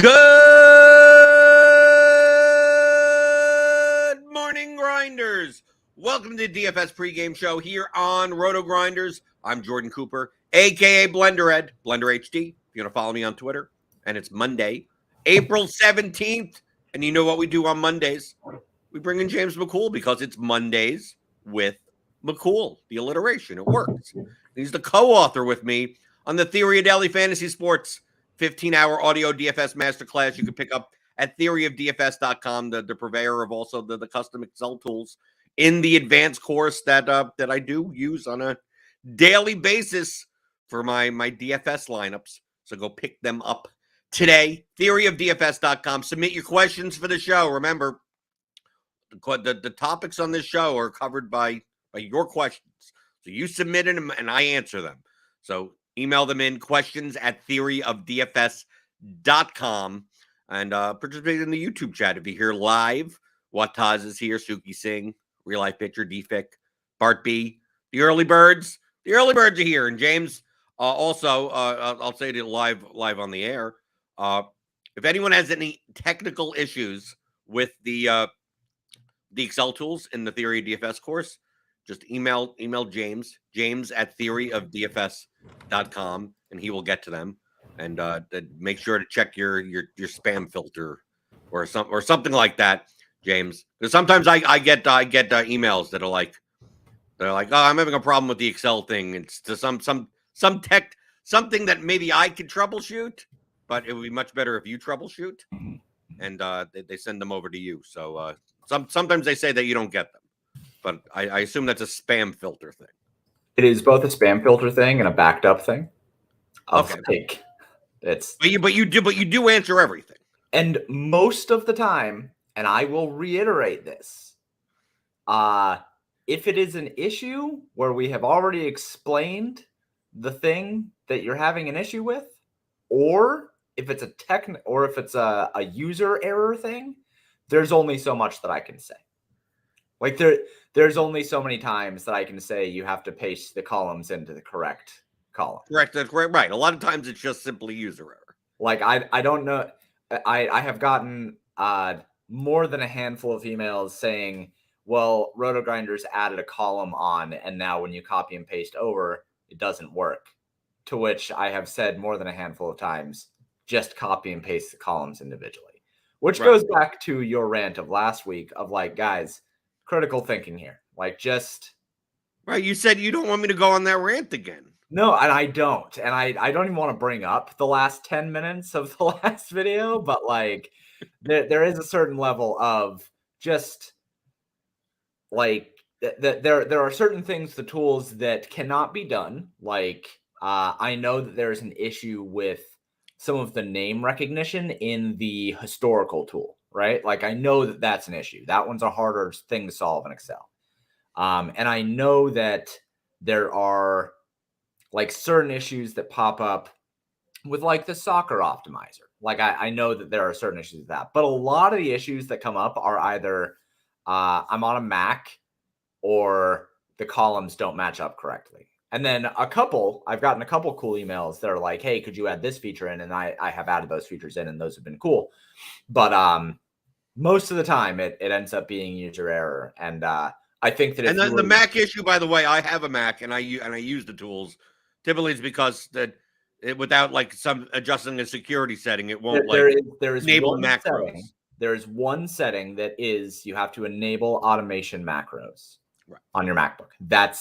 Good morning, Grinders. Welcome to the DFS pregame show here on RotoGrinders. I'm Jordan Cooper, a.k.a. BlenderEd, Blender HD. If you want to follow me on Twitter. And it's Monday, April 17th. And you know what we do on Mondays? We bring in James McCool because it's Mondays with McCool. The alliteration, it works. He's the co-author with me on the Theory of Daily Fantasy Sports 15-hour audio DFS masterclass you can pick up at theoryofdfs.com, the purveyor of also the custom Excel tools in the advanced course that I do use on a daily basis for my DFS lineups. So go pick them up today. Theoryofdfs.com. Submit your questions for the show. Remember, the topics on this show are covered by your questions. So you submit them and I answer them. So email them in, questions at theoryofdfs.com, and participate in the YouTube chat if you're here live. Wataz is here, Suki Singh, Real Life Pitcher, DFIC, Bart B, the early birds. The early birds are here. And James, also, I'll say it live on the air. If anyone has any technical issues with the Excel tools in the Theory of DFS course, just email James at theoryofdfs.com, and he will get to them. And make sure to check your spam filter or something like that, James. Because sometimes I get emails that are like, oh, I'm having a problem with the Excel thing. It's to something that maybe I could troubleshoot, but it would be much better if you troubleshoot. And they send them over to you. So sometimes they say that you don't get them. But I assume that's a spam filter thing. It is both a spam filter thing and a backed up thing. Okay. But you do answer everything. And most of the time, and I will reiterate this, if it is an issue where we have already explained the thing that you're having an issue with, or if it's a user error thing, there's only so much that I can say. Like there's only so many times that I can say you have to paste the columns into the correct column. Correct. That's right. A lot of times it's just simply user error. Like I don't know. I have gotten more than a handful of emails saying, well, RotoGrinders added a column on, and now when you copy and paste over, it doesn't work. To which I have said more than a handful of times, just copy and paste the columns individually. Which goes back to your rant of last week of like, guys, critical thinking here. Like just right. You said you don't want me to go on that rant again. No, and I don't. And I don't even want to bring up the last 10 minutes of the last video, but like there is a certain level of just like there are certain things, the tools that cannot be done. Like I know that there's an issue with some of the name recognition in the historical tool, right? Like I know that that's an issue. That one's a harder thing to solve in Excel. And I know that there are like certain issues that pop up with like the soccer optimizer. Like I know that there are certain issues with that, but a lot of the issues that come up are either I'm on a Mac or the columns don't match up correctly. And then I've gotten a couple cool emails that are like, hey, could you add this feature in? And I have added those features in and those have been cool. But most of the time it ends up being user error. And I think that the Mac issue, by the way, I have a Mac and I use the tools. Typically it's because without like some adjusting a security setting, it won't there is enable macros. There is one setting that is you have to enable automation macros on your MacBook. That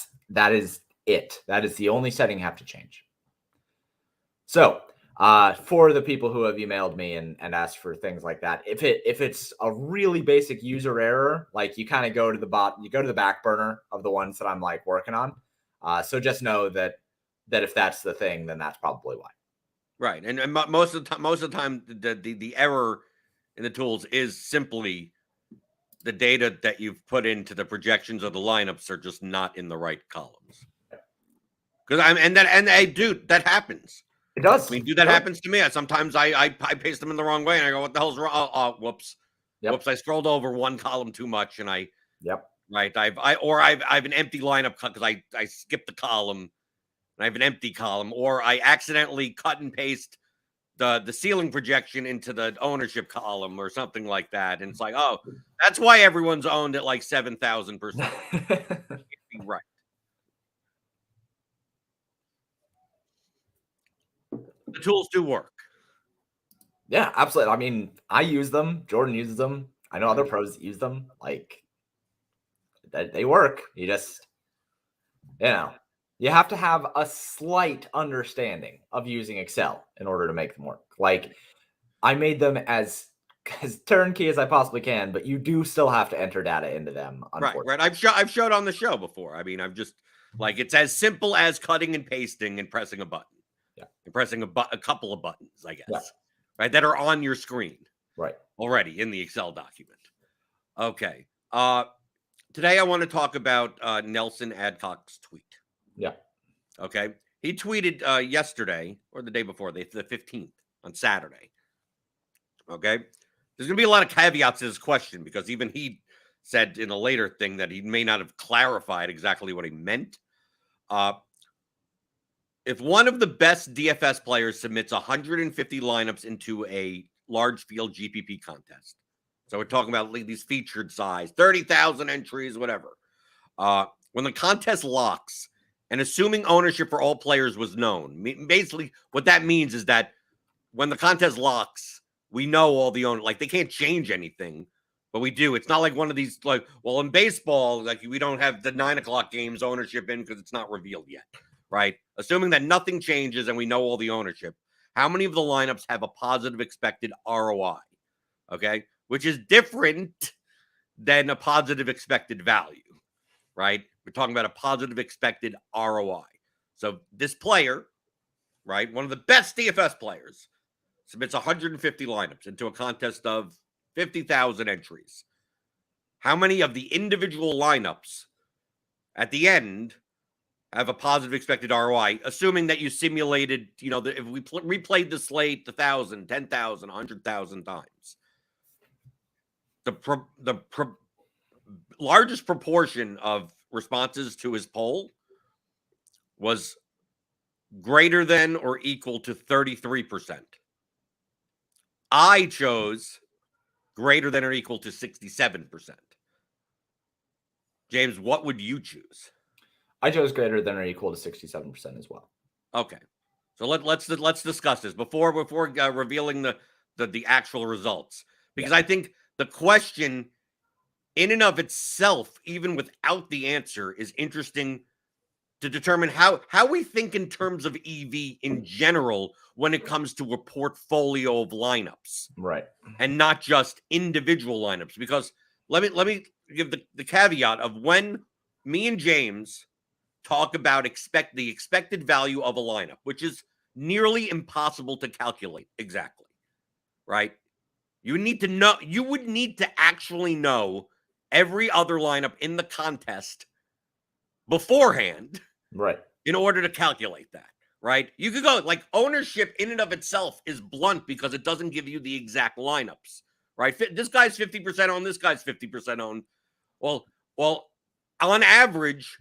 is it. That is the only setting you have to change. So for the people who have emailed me and asked for things like that, if it's a really basic user error, like you kind of go to the back burner of the ones that I'm like working on. So just know that if that's the thing, then that's probably why. Right. And most of the time the error in the tools is simply the data that you've put into the projections of the lineups are just not in the right columns. Because that happens. It does. I mean, that happens to me. Sometimes I paste them in the wrong way and I go, what the hell's wrong? Oh, whoops. Yep. Whoops, I scrolled over one column too much and I Right. I've an empty lineup because I skipped the column and I have an empty column, or I accidentally cut and paste the ceiling projection into the ownership column or something like that. And it's like, oh, that's why everyone's owned at like 7,000%. Right. The tools do work. Yeah, absolutely. I mean, I use them. Jordan uses them. I know other pros use them. Like, they work. You just, you have to have a slight understanding of using Excel in order to make them work. Like, I made them as turnkey as I possibly can, but you do still have to enter data into them. Right. I've showed on the show before. I mean, I've just like, it's as simple as cutting and pasting and pressing a button. Yeah. And pressing a couple of buttons, I guess. Yeah. Right. That are on your screen. Right. Already in the Excel document. Okay. Today I want to talk about Nelson Adcock's tweet. Yeah. Okay. He tweeted yesterday or the day before, the 15th on Saturday. Okay. There's going to be a lot of caveats to this question because even he said in a later thing that he may not have clarified exactly what he meant. If one of the best DFS players submits 150 lineups into a large field GPP contest, so we're talking about these featured size, 30,000 entries, whatever. When the contest locks, and assuming ownership for all players was known, basically what that means is that when the contest locks, we know all the owners. Like, they can't change anything, but we do. It's not like one of these, like, well, in baseball, like, we don't have the 9 o'clock games ownership in because it's not revealed yet, right? Assuming that nothing changes and we know all the ownership, how many of the lineups have a positive expected ROI? Okay, which is different than a positive expected value, right? We're talking about a positive expected ROI. So this player, right, one of the best DFS players, submits 150 lineups into a contest of 50,000 entries. How many of the individual lineups at the end have a positive expected ROI, assuming that you simulated, if we replayed the slate 1,000, 10,000, 100,000 times? The largest proportion of responses to his poll was greater than or equal to 33%. I chose greater than or equal to 67%. James, what would you choose? I chose greater than or equal to 67% as well. Okay, so let's discuss this before revealing the actual results, because I think the question in and of itself, even without the answer, is interesting to determine how we think in terms of EV in general when it comes to a portfolio of lineups, right? And not just individual lineups. Because let me give the caveat of when me and James talk about the expected value of a lineup, which is nearly impossible to calculate exactly, right? You would need to actually know every other lineup in the contest beforehand, right, in order to calculate that, right? You could go, like, ownership in and of itself is blunt because it doesn't give you the exact lineups, right? This guy's 50% owned, this guy's 50% owned. Well, on average,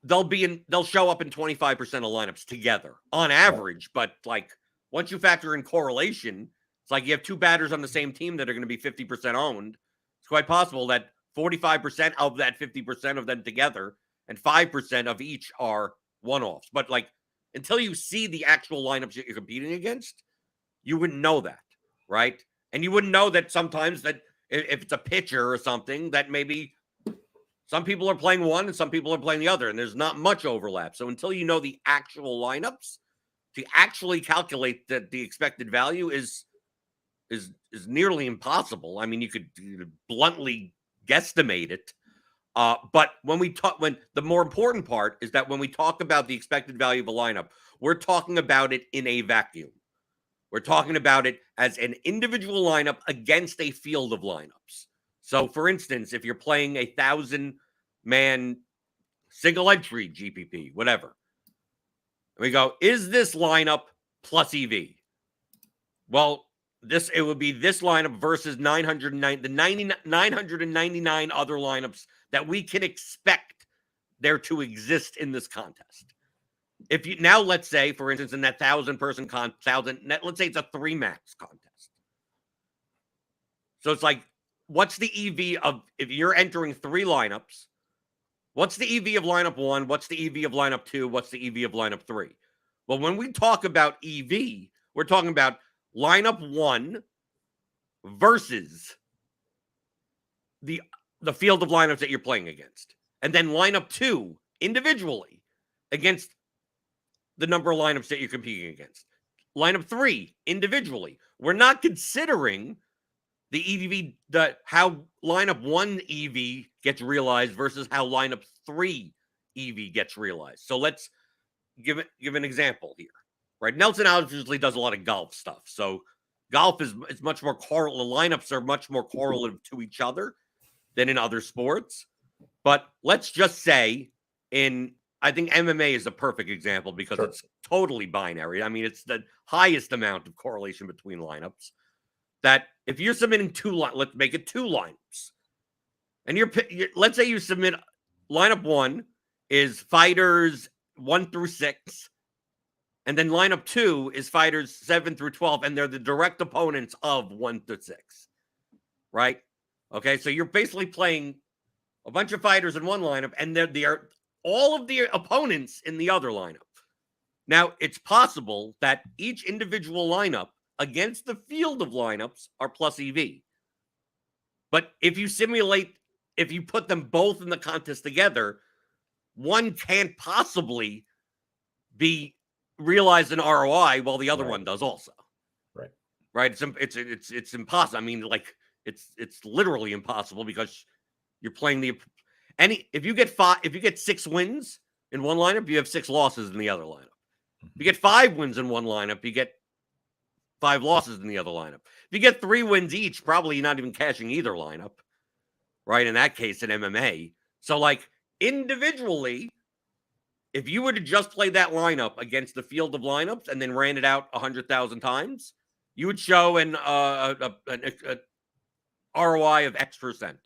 they'll show up in 25% of lineups together on average, but like once you factor in correlation, it's like you have two batters on the same team that are going to be 50% owned. It's quite possible that 45% of that 50% of them together and 5% of each are one-offs. But like, until you see the actual lineups that you're competing against, you wouldn't know that, right? And you wouldn't know that sometimes that if it's a pitcher or something, that maybe some people are playing one and some people are playing the other, and there's not much overlap. So until you know the actual lineups, to actually calculate the expected value is nearly impossible. I mean, you could bluntly guesstimate it. But when the more important part is that when we talk about the expected value of a lineup, we're talking about it in a vacuum. We're talking about it as an individual lineup against a field of lineups. So, for instance, if you're playing 1,000-man single entry GPP, whatever, we go, is this lineup plus EV? Well, it would be this lineup versus 999 other lineups that we can expect there to exist in this contest. if you now, let's say, for instance, in that 1,000-person let's say it's a 3-max contest. So it's like, what's the EV of, if you're entering 3 lineups, what's the EV of lineup 1? What's the EV of lineup 2? What's the EV of lineup 3? Well, when we talk about EV, we're talking about lineup 1 versus the field of lineups that you're playing against. And then lineup 2 individually against the number of lineups that you're competing against. Lineup 3 individually. We're not considering the EV, how lineup 1 EV gets realized versus how lineup 3 EV gets realized. So let's give an example here, right? Nelson obviously does a lot of golf stuff. So golf is much more correlative. The lineups are much more correlative to each other than in other sports. But let's just say I think MMA is a perfect example because it's totally binary. I mean, it's the highest amount of correlation between lineups. That if you're submitting let's make it 2 lineups. And let's say you submit lineup 1 is fighters 1 through 6. And then lineup 2 is fighters 7 through 12. And they're the direct opponents of 1 through 6. Right? Okay, so you're basically playing a bunch of fighters in one lineup, and they are all of the opponents in the other lineup. Now, it's possible that each individual lineup against the field of lineups are plus EV. But if you put them both in the contest together, one can't possibly be realized in ROI while the other one does also. Right? It's impossible. I mean, like, it's literally impossible because you're playing if you get 6 wins in one lineup, you have 6 losses in the other lineup. If you get 5 wins in one lineup, you get 5 losses in the other lineup. If you get 3 wins each, probably you're not even cashing either lineup, right? In that case, in MMA. So, like, individually, if you were to just play that lineup against the field of lineups and then ran it out 100,000 times, you would show an ROI of X%.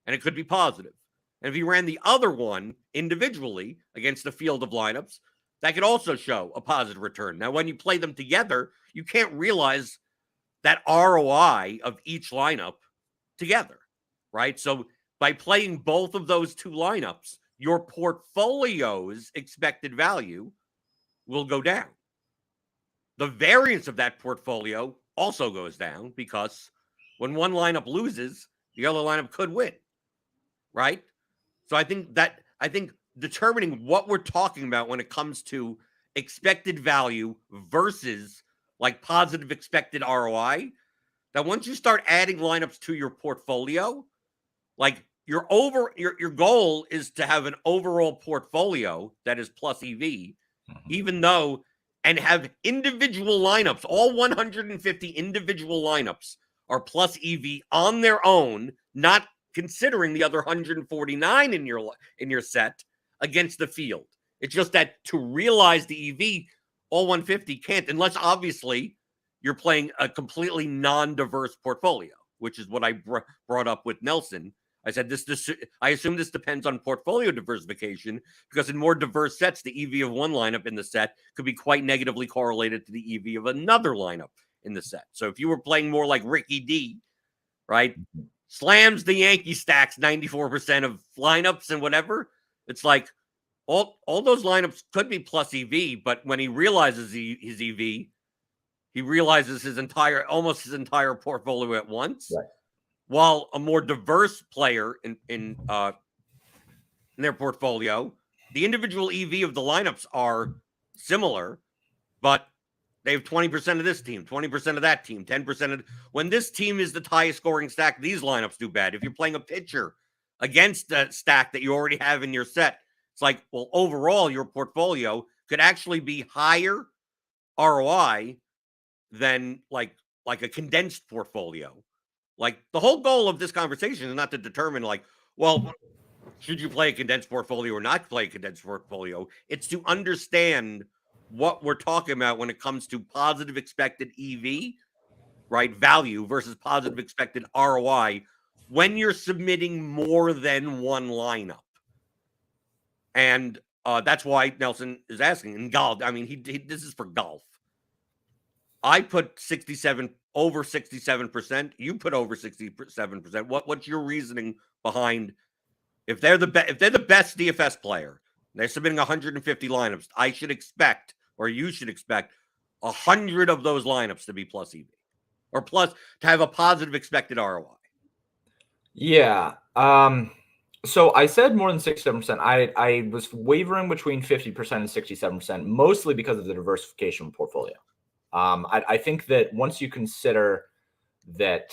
And it could be positive. And if you ran the other one individually against the field of lineups, that could also show a positive return. Now, when you play them together, you can't realize that ROI of each lineup together, right? So by playing both of those 2 lineups, your portfolio's expected value will go down. The variance of that portfolio also goes down because when one lineup loses, the other lineup could win, right? So I think determining what we're talking about when it comes to expected value versus like positive expected ROI, that once you start adding lineups to your portfolio, like your goal is to have an overall portfolio that is plus EV, even though, and have individual lineups, all 150 individual lineups are plus EV on their own, not considering the other 149 in your set against the field. It's just that to realize the EV, all 150 can't, unless obviously you're playing a completely non-diverse portfolio, which is what I brought up with Nelson. I said I assume this depends on portfolio diversification, because in more diverse sets, the EV of one lineup in the set could be quite negatively correlated to the EV of another lineup in the set. So if you were playing more like Ricky D, right, slams the Yankee stacks 94% of lineups and whatever, it's like all those lineups could be plus EV, but when he realizes his EV, he realizes almost his entire portfolio at once. Right. While a more diverse player in their portfolio, the individual EV of the lineups are similar, but they have 20% of this team, 20% of that team, 10% of... When this team is the highest scoring stack, these lineups do bad. If you're playing a pitcher against a stack that you already have in your set, it's like, well, overall, your portfolio could actually be higher ROI than like a condensed portfolio. Like, the whole goal of this conversation is not to determine, like, well, should you play a condensed portfolio or not play a condensed portfolio? It's to understand what we're talking about when it comes to positive expected EV, right, value versus positive expected ROI when you're submitting more than one lineup. And That's why Nelson is asking. In golf, I mean, this is for golf. I put 67 over 67%. You put over 67%. What's your reasoning behind if they're the best DFS player, they're submitting 150 lineups, I should expect, or you should expect, 100 of those lineups to be plus EV or plus to have a positive expected ROI. Yeah. So I said more than 67%. I was wavering between 50% and 67%, mostly because of the diversification portfolio. I think that once you consider that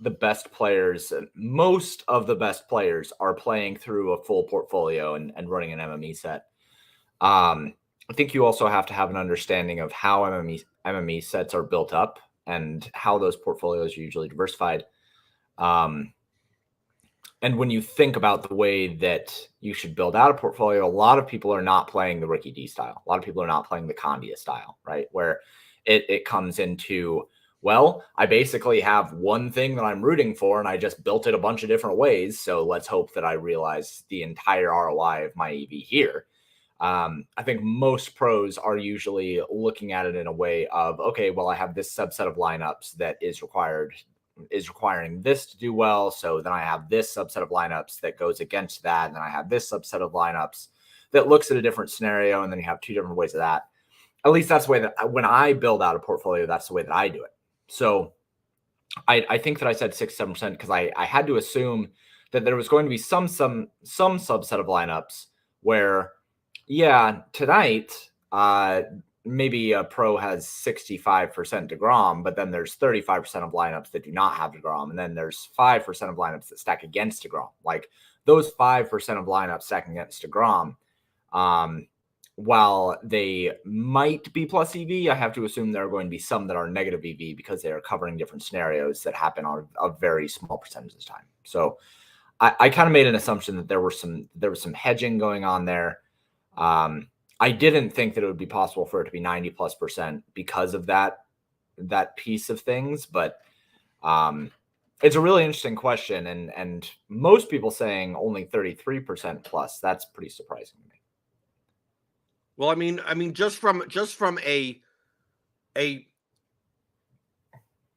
the best players, most of the best players are playing through a full portfolio and running an MME set. I think you also have to have an understanding of how MME sets are built up and how those portfolios are usually diversified. And when you think about the way that you should build out a portfolio, a lot of people are not playing the Ricky D style. A lot of people are not playing the Candia style, right? Where it comes into, well, I basically have one thing that I'm rooting for, and I just built it a bunch of different ways. So let's hope that I realize the entire ROI of my EV here. I think most pros are usually looking at it in a way of, okay, well, I have this subset of lineups that is requiring this to do well. So then I have this subset of lineups that goes against that. And then I have this subset of lineups that looks at a different scenario. And then you have two different ways of that. At least that's the way that when I build out a portfolio, that's the way that I do it. So I think that I said 6-7% because I had to assume that there was going to be some subset of lineups where, yeah, tonight, maybe a pro has 65% DeGrom, but then there's 35% of lineups that do not have DeGrom. And then there's 5% of lineups that stack against DeGrom. Like those 5% of lineups stacking against DeGrom, while they might be plus EV, I have to assume there are going to be some that are negative EV because they are covering different scenarios that happen on a very small percentage of the time. So I kind of made an assumption that there was some hedging going on there. I didn't think that it would be possible for it to be 90+% because of that piece of things, but it's a really interesting question, and most people saying only 33% plus. That's pretty surprising to me. Well, I mean, just from a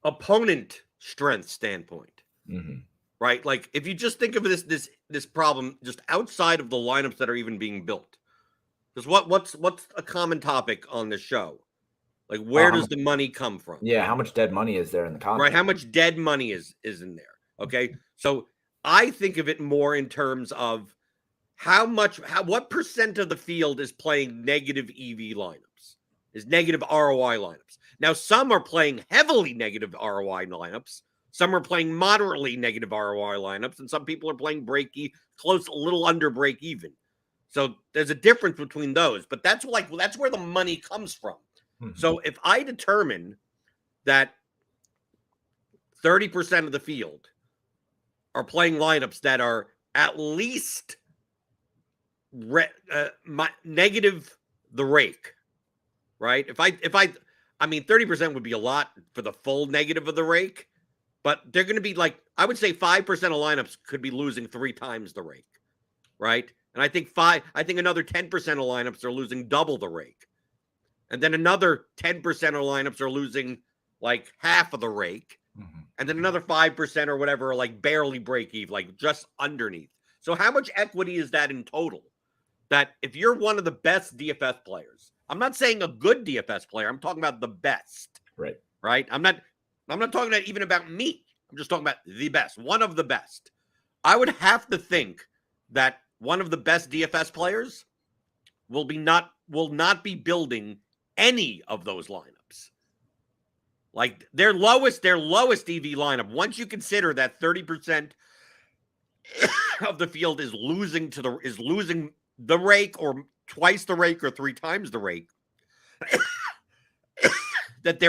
opponent strength standpoint, right? Like if you just think of this problem just outside of the lineups that are even being built. Because what's a common topic on the show? Like where does the money come from? Yeah, how much dead money is there in the content? Right, how much dead money is in there? Okay, so I think of it more in terms of what percent of the field is playing negative EV lineups, is negative ROI lineups. Now, some are playing heavily negative ROI lineups. Some are playing moderately negative ROI lineups, and some people are playing close, a little under break even. So there's a difference between those, but that's where the money comes from. So if I determine that 30% of the field are playing lineups that are at least negative the rake, right? I mean, 30% would be a lot for the full negative of the rake, but they're going to be like, I would say 5% of lineups could be losing 3 times the rake, right? And I think another 10% of lineups are losing double the rake. And then another 10% of lineups are losing like half of the rake. And then another 5% or whatever are like barely break even, like just underneath. So how much equity is that in total? That if you're one of the best DFS players, I'm not saying a good DFS player, I'm talking about the best. Right? I'm not talking even about me. I'm just talking about the best, one of the best. I would have to think that one of the best DFS players will not be building any of those lineups. Like their lowest EV lineup, once you consider that 30% of the field is losing the rake or twice the rake or 3 times the rake, that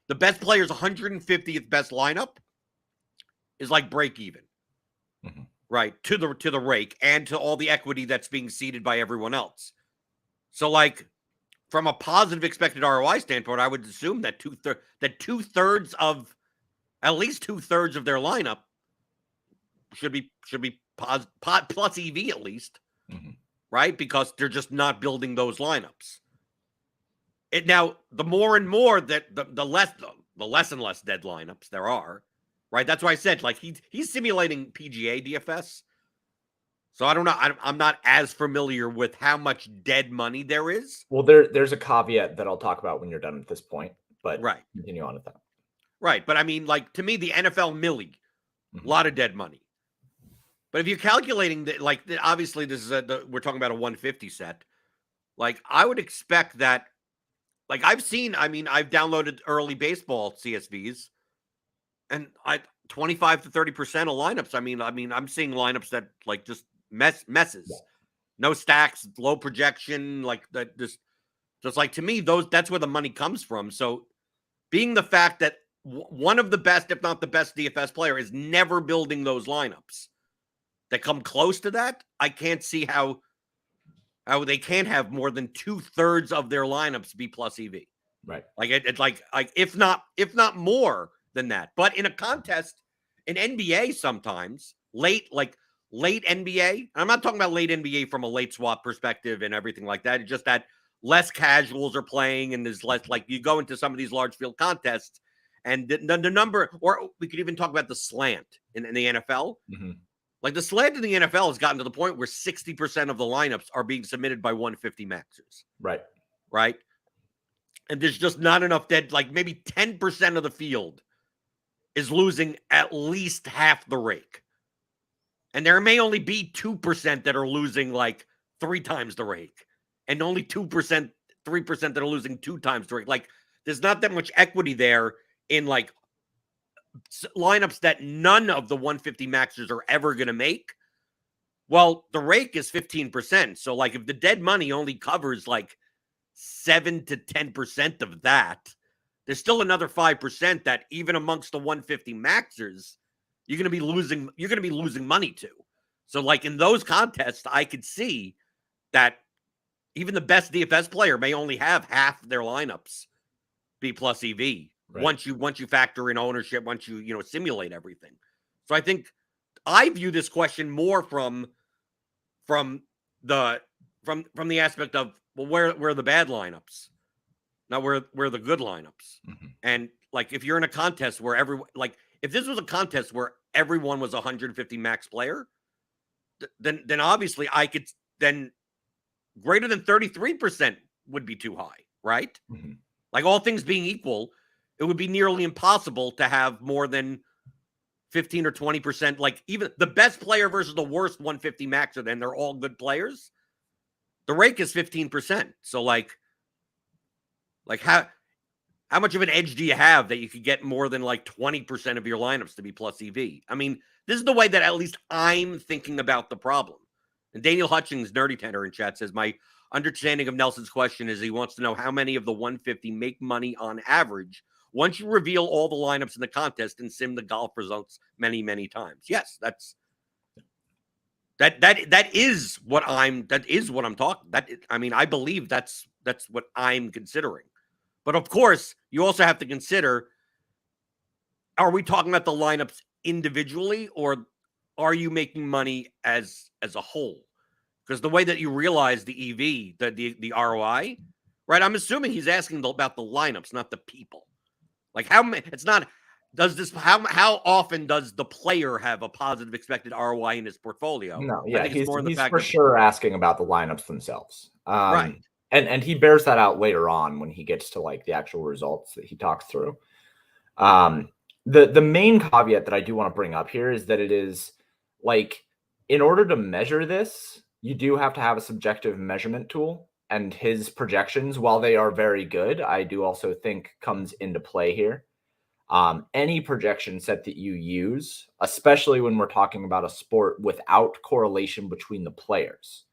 the best player's 150th best lineup is like break even. Right, to the rake and to all the equity that's being seeded by everyone else. So like from a positive expected ROI standpoint, I would assume that at least two thirds of their lineup should be plus EV at least. right? Because they're just not building those lineups. Now, the more and more that the less and less dead lineups there are, right? That's why I said, like, he's simulating PGA DFS. So I don't know. I'm not as familiar with how much dead money there is. Well, there's a caveat that I'll talk about when you're done at this point, but right. Continue on with that. Right. But I mean, like, to me, the NFL Millie, a lot of dead money. But if you're calculating that, like, obviously this is we're talking about a 150 set. Like, I would expect that, like, I've downloaded early baseball CSVs, and 25 to 30% of lineups. I mean, I'm seeing lineups that, like, just messes. Yeah. No stacks, low projection, like that. Just like, to me, that's where the money comes from. So, being the fact that one of the best, if not the best DFS player, is never building those lineups that come close to that, I can't see how they can't have more than 2/3 of their lineups be plus EV. Right. Like, it's like if not more than that. But in a contest, in NBA, sometimes late NBA, I'm not talking about late NBA from a late swap perspective and everything like that. It's just that less casuals are playing, and there's less, like, you go into some of these large field contests, and the number, or we could even talk about the slant in the NFL. Like, the slant in the NFL has gotten to the point where 60% of the lineups are being submitted by 150 maxers. Right. Right. And there's just not enough dead, like, maybe 10% of the field is losing at least half the rake. And there may only be 2% that are losing, like, 3 times the rake. And only 2%, 3% that are losing 2 times the rake. Like, there's not that much equity there in, like, lineups that none of the 150 maxers are ever going to make. Well, the rake is 15%. So, like, if the dead money only covers, like, 7 to 10% of that, there's still another 5% that, even amongst the 150 maxers, you're going to be losing money to. So, like, in those contests, I could see that even the best DFS player may only have half their lineups be plus EV. Right. Once you factor in ownership, once you simulate everything. So I think I view this question more from the aspect of, well, where are the bad lineups? Not where are the good lineups. And, like, if you're in a contest where if this was a contest where everyone was 150 max player, then obviously I could, then greater than 33% would be too high, right? Like, all things being equal, it would be nearly impossible to have more than 15 or 20%. Like, even the best player versus the worst 150 maxer, then they're all good players. The rake is 15%. So, like how much of an edge do you have that you could get more than, like, 20% of your lineups to be plus EV? I mean, this is the way that at least I'm thinking about the problem. And Daniel Hutchings, Nerdy Tenor in chat, says, my understanding of Nelson's question is he wants to know how many of the 150 make money on average once you reveal all the lineups in the contest and sim the golf results many, many times. Yes, that is what I'm talking. I believe that's what I'm considering. But of course, you also have to consider, are we talking about the lineups individually, or are you making money as a whole? Because the way that you realize the EV, the ROI, right? I'm assuming he's asking about the lineups, not the people. Like, how often does the player have a positive expected ROI in his portfolio? No, yeah, he's for sure asking about the lineups themselves. Right. And he bears that out later on when he gets to, like, the actual results that he talks through. The main caveat that I do want to bring up here is that it is, like, in order to measure this, you do have to have a subjective measurement tool, and his projections, while they are very good, I do also think comes into play here. Any projection set that you use, especially when we're talking about a sport without correlation between the players,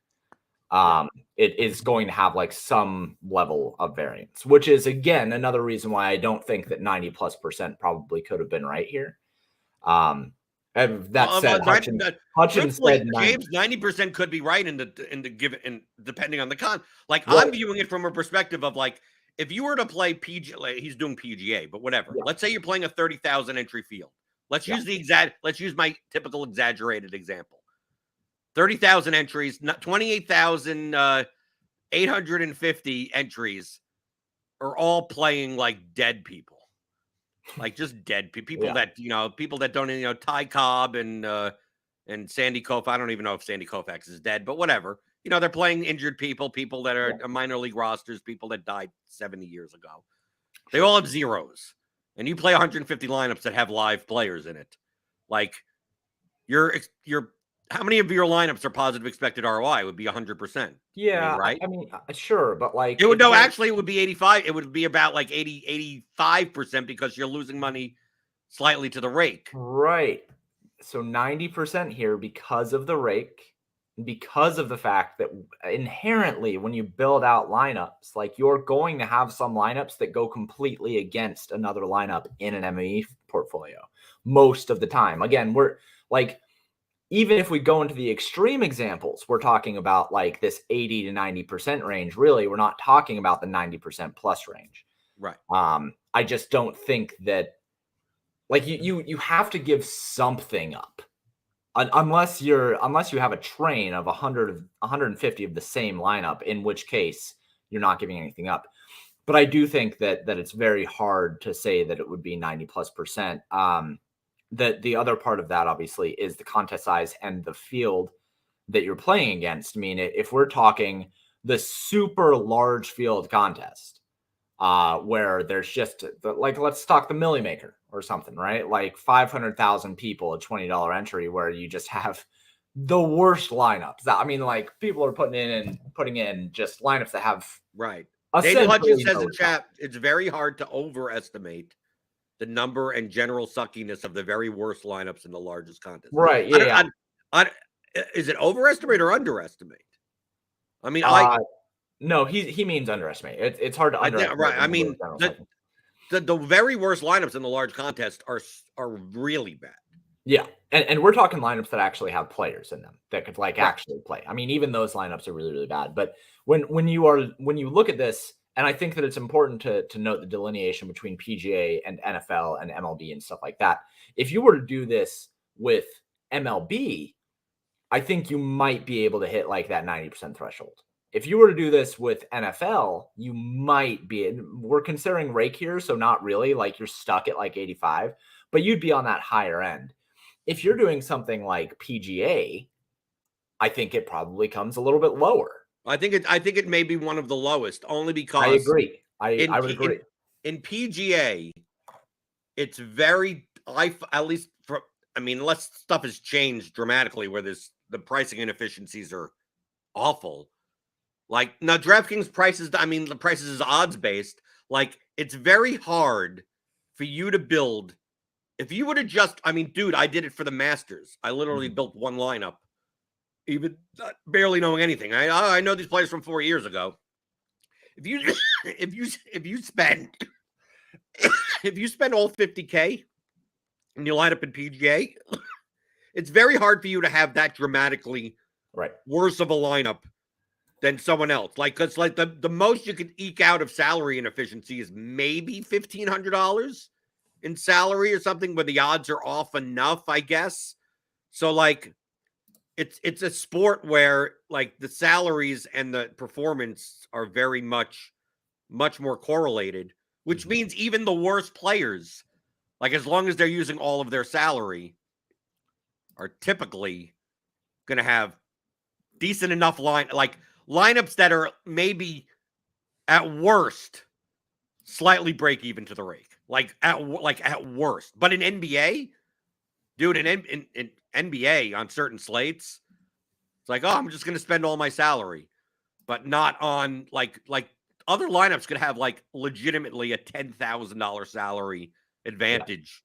it is going to have, like, some level of variance, which is, again, another reason why I don't think that 90+% probably could have been right here. And that said, Hutchins said James 90% could be right in the given, and depending on the like, right. I'm viewing it from a perspective of, like, if you were to play PGA, like, he's doing PGA, but whatever. Yeah. Let's say you're playing a 30,000 entry field. Let's use my typical exaggerated example. 30,000 entries, 28,850 entries are all playing like dead people. Like just dead people that, people that don't, Ty Cobb and Sandy Koufax. I don't even know if Sandy Koufax is dead, but whatever. They're playing injured people that are minor league rosters, people that died 70 years ago. They all have zeros. And you play 150 lineups that have live players in it. Like, how many of your lineups are positive expected ROI? It would be 100%. Yeah, right? Sure, but like it would actually it would be 85. It would be about like 85% because you're losing money slightly to the rake. Right. So 90% here because of the rake, because of the fact that inherently when you build out lineups, like you're going to have some lineups that go completely against another lineup in an ME portfolio most of the time. Again, we're like, even if we go into the extreme examples, we're talking about like this 80 to 90% range. Really, we're not talking about the 90% plus range. Right. I just don't think that, like, you have to give something up, unless you have a train of 150 of the same lineup, in which case you're not giving anything up. But I do think that it's very hard to say that it would be 90+%. The other part of that obviously is the contest size and the field that you're playing against. I mean, if we're talking the super large field contest, where there's just like, let's talk the Millie Maker or something, right? Like 500,000 people, a $20 entry, where you just have the worst lineups. I mean, like, people are putting in just lineups that have right. Daniel Hutchins says in chat, it's very hard to overestimate the number and general suckiness of the very worst lineups in the largest contest. Right. Yeah. Is it overestimate or underestimate? I mean, no, he means underestimate. It's hard to underestimate. Right. I mean, the very worst lineups in the large contest are really bad. Yeah. And we're talking lineups that actually have players in them that could actually play. I mean, even those lineups are really, really bad. But when you look at this, and I think that it's important to note the delineation between PGA and NFL and MLB and stuff like that. If you were to do this with MLB, I think you might be able to hit like that 90% threshold. If you were to do this with NFL, you might be. We're considering rake here, so not really. Like, you're stuck at like 85, but you'd be on that higher end. If you're doing something like PGA, I think it probably comes a little bit lower. I think it may be one of the lowest, only because I agree. I would agree. In PGA, it's very, unless stuff has changed dramatically where the pricing inefficiencies are awful. Like, now DraftKings prices, the prices is odds based. Like, it's very hard for you to build. If you would have just, dude, I did it for the Masters. I literally built one lineup, even barely knowing anything. I know these players from 4 years ago. If you spend all $50K and you line up in PGA, it's very hard for you to have that dramatically worse of a lineup than someone else. Like, because like the most you could eke out of salary inefficiency is maybe $1,500 in salary or something, where the odds are off enough, I guess. So like, it's a sport where like the salaries and the performance are very much more correlated, which means even the worst players, like, as long as they're using all of their salary, are typically going to have decent enough lineups that are maybe at worst slightly break even to the rake, like at worst. But in NBA, dude, in NBA on certain slates, it's like, oh, I'm just going to spend all my salary, but not on like other lineups could have like legitimately a $10,000 salary advantage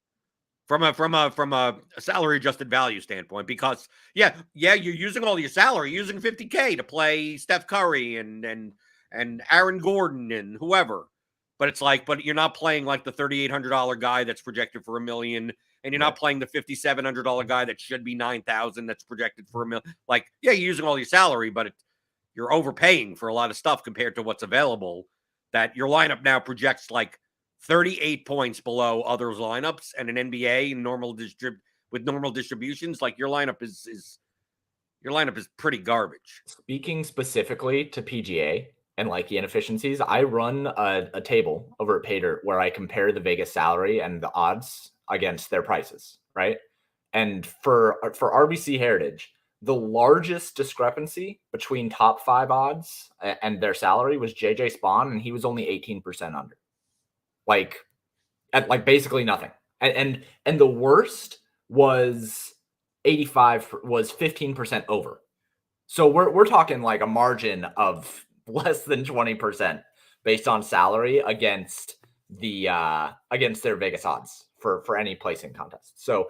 from a salary adjusted value standpoint, because you're using all your salary, using $50K to play Steph Curry and Aaron Gordon and whoever. But it's like, but you're not playing like the $3,800 guy that's projected for $1 million, and you're not playing the $5,700 guy that should be $9,000 that's projected for $1 million. Like, yeah, you're using all your salary, but you're overpaying for a lot of stuff compared to what's available. That your lineup now projects like 38 points below others' lineups, and an NBA with normal distributions, like your lineup is your lineup is pretty garbage. Speaking specifically to PGA and like the inefficiencies, I run a table over at Paydirt where I compare the Vegas salary and the odds against their prices, right? And for RBC Heritage, the largest discrepancy between top 5 odds and their salary was JJ Spawn, and he was only 18% under. Like, at like basically nothing. And the worst was 15% over. So we're talking like a margin of less than 20% based on salary against their Vegas odds for any placing contest. So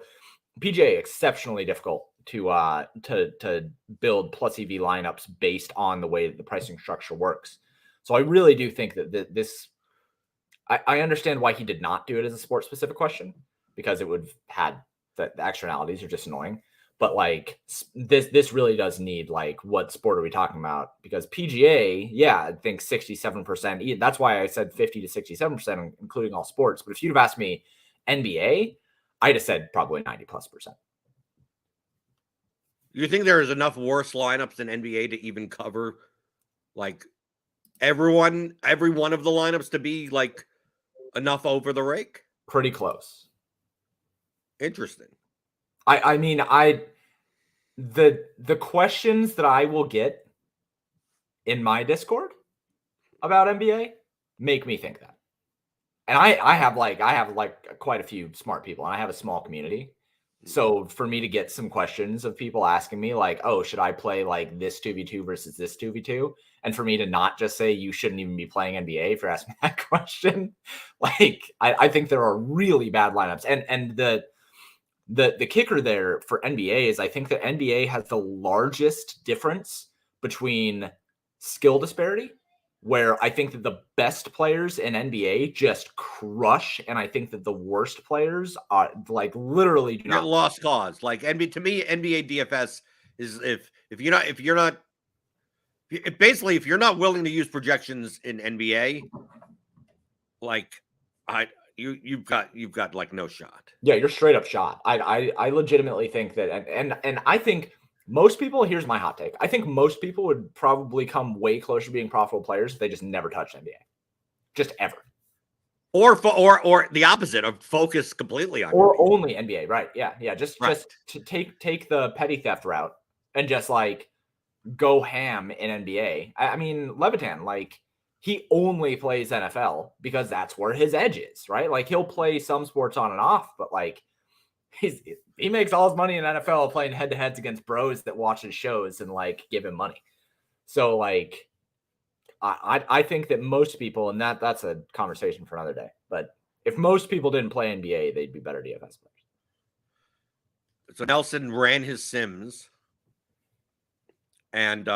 PGA exceptionally difficult to build plus EV lineups based on the way that the pricing structure works. So I really do think that this I understand why he did not do it as a sport specific question, because it would have had the externalities are just annoying. But like this really does need like, what sport are we talking about? Because PGA, yeah, I think 67%. That's why I said 50 to 67%, including all sports. But if you'd have asked me NBA, I'd have said probably 90+%. You think there is enough worse lineups in NBA to even cover like every one of the lineups to be like enough over the rake? Pretty close. Interesting. I mean, the questions that I will get in my Discord about NBA make me think that. And I have quite a few smart people, and I have a small community. So for me to get some questions of people asking me like, oh, should I play like this 2v2 versus this 2v2? And for me to not just say you shouldn't even be playing NBA if you're asking that question. Like, I think there are really bad lineups. And the kicker there for NBA is I think that NBA has the largest difference between skill disparity, where I think that the best players in NBA just crush, and I think that the worst players are like literally do not. Lost cause. Like NBA, to me, NBA DFS is if you're not willing to use projections in NBA, like you've got like no shot. Yeah, you're straight up shot. I legitimately think that, and I think most people, here's my hot take. I think most people would probably come way closer to being profitable players if they just never touched NBA. Just ever. Or the opposite of focus completely on or NBA. Only NBA, right? Yeah. Just to take the petty theft route and just like go ham in NBA. I mean, Levitan, like, he only plays NFL because that's where his edge is, right? Like, he'll play some sports on and off, but like he makes all his money in NFL playing head-to-heads against bros that watch his shows and like give him money. So like I think that most people, and that's a conversation for another day, but if most people didn't play NBA, they'd be better DFS players. So Nelson ran his sims, and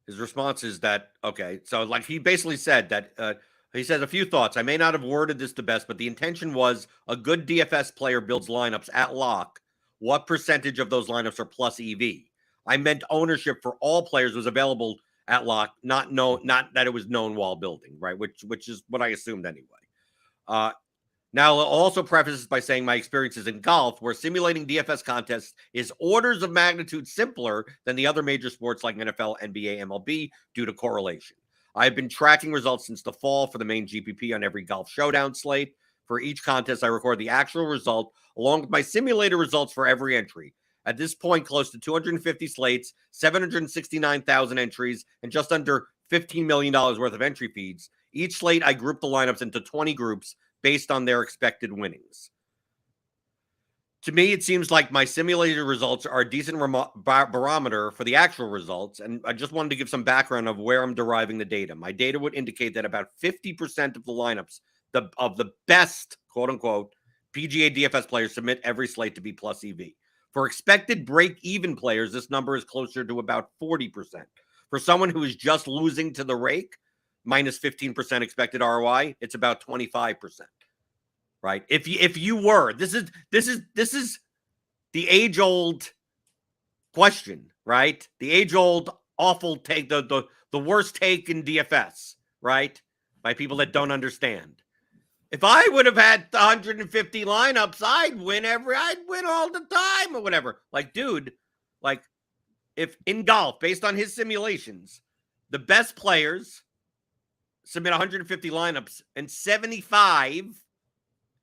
his response is that, okay, so like he basically said that he says a few thoughts. I may not have worded this the best, but the intention was a good DFS player builds lineups at lock. What percentage of those lineups are plus EV? I meant ownership for all players was available at lock, not that it was known while building, right? Which is what I assumed anyway. Now, I'll also preface this by saying my experiences in golf, where simulating DFS contests is orders of magnitude simpler than the other major sports like NFL, NBA, MLB due to correlation. I've been tracking results since the fall for the main GPP on every golf showdown slate. For each contest, I record the actual result along with my simulated results for every entry. At this point, close to 250 slates, 769,000 entries, and just under $15 million worth of entry feeds. Each slate, I group the lineups into 20 groups based on their expected winnings. To me, it seems like my simulated results are a decent barometer for the actual results, and I just wanted to give some background of where I'm deriving the data. My data would indicate that about 50% of the lineups of the best, quote-unquote, PGA DFS players submit every slate to be plus EV. For expected break-even players, this number is closer to about 40%. For someone who is just losing to the rake, minus 15% expected ROI, it's about 25%. Right? If you were, this is the age-old question, right? The age-old awful take, the worst take in DFS, right? By people that don't understand. if I would have had 150 lineups, I'd win all the time or whatever. Like, dude, like if in golf, based on his simulations, the best players submit 150 lineups and 75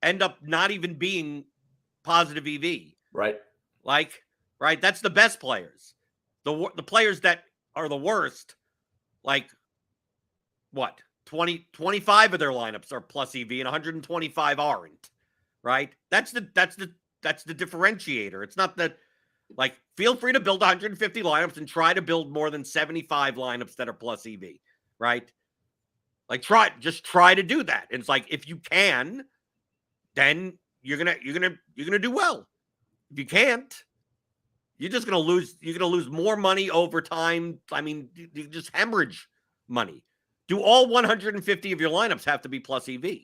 end up not even being positive EV. Right. Like, right, that's the best players. The players that are the worst, like what? 25 of their lineups are plus EV and 125 aren't. Right? That's the differentiator. It's not that, like, feel free to build 150 lineups and try to build more than 75 lineups that are plus EV, right? Like, just try to do that. And it's like, if you can, then you're gonna do well. If you can't, you're just gonna lose. You're gonna lose more money over time. I mean, you just hemorrhage money. Do all 150 of your lineups have to be plus EV?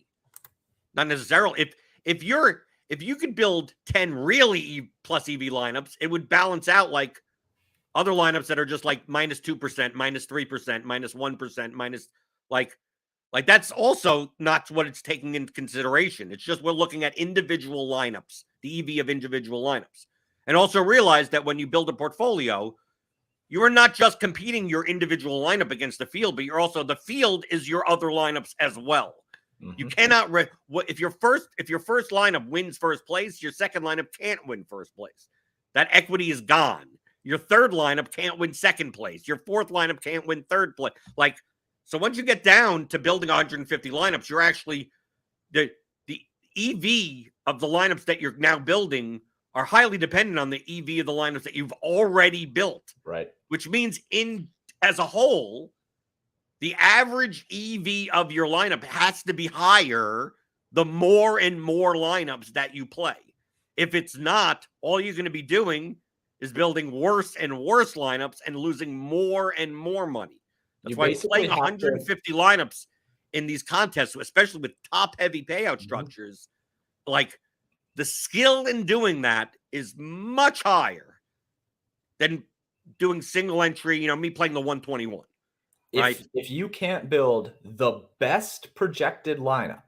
Not necessarily. If you could build 10 really plus EV lineups, it would balance out like other lineups that are just like -2%, -3%, -1%, minus like that's also not what it's taking into consideration. It's just we're looking at individual lineups, the EV of individual lineups. And also realize that when you build a portfolio, you are not just competing your individual lineup against the field, but you're also, the field is your other lineups as well. Mm-hmm. You cannot if your first lineup wins first place, your second lineup can't win first place. That equity is gone. Your third lineup can't win second place. Your fourth lineup can't win third place. Like, so once you get down to building 150 lineups, you're actually the EV of the lineups that you're now building are highly dependent on the EV of the lineups that you've already built. Right. Which means as a whole, the average EV of your lineup has to be higher the more and more lineups that you play. If it's not, all you're going to be doing is building worse and worse lineups and losing more and more money. That's why playing 150 lineups in these contests, especially with top-heavy payout structures, like the skill in doing that is much higher than doing single entry, me playing the 121. Right? If you can't build the best projected lineup,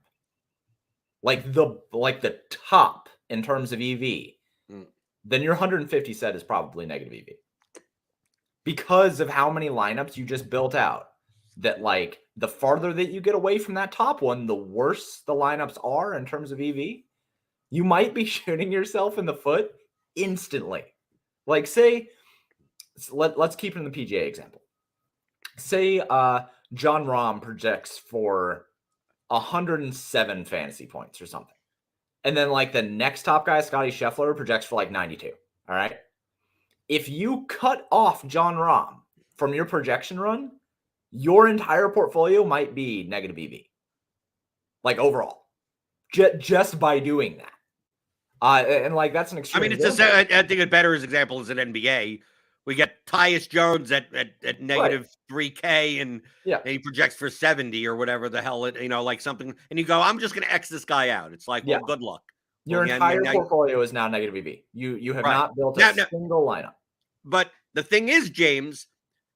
like the top in terms of EV, then your 150 set is probably negative EV. Because of how many lineups you just built out, that like the farther that you get away from that top one, the worse the lineups are in terms of EV. You might be shooting yourself in the foot instantly. Like, say, let's keep it in the PGA example. Say John Rahm projects for 107 fantasy points or something. And then like the next top guy, Scotty Scheffler, projects for like 92. All right. If you cut off John Rahm from your projection run, your entire portfolio might be negative EV. Like overall. Just by doing that. And like that's an extreme. I mean, I think a better example is an NBA. We get Tyus Jones at negative 3K and he projects for 70 or whatever the hell like something. And you go, I'm just going to X this guy out. It's like, well, good luck. Your entire portfolio is now negative EV. You have not built a single lineup. But the thing is, James,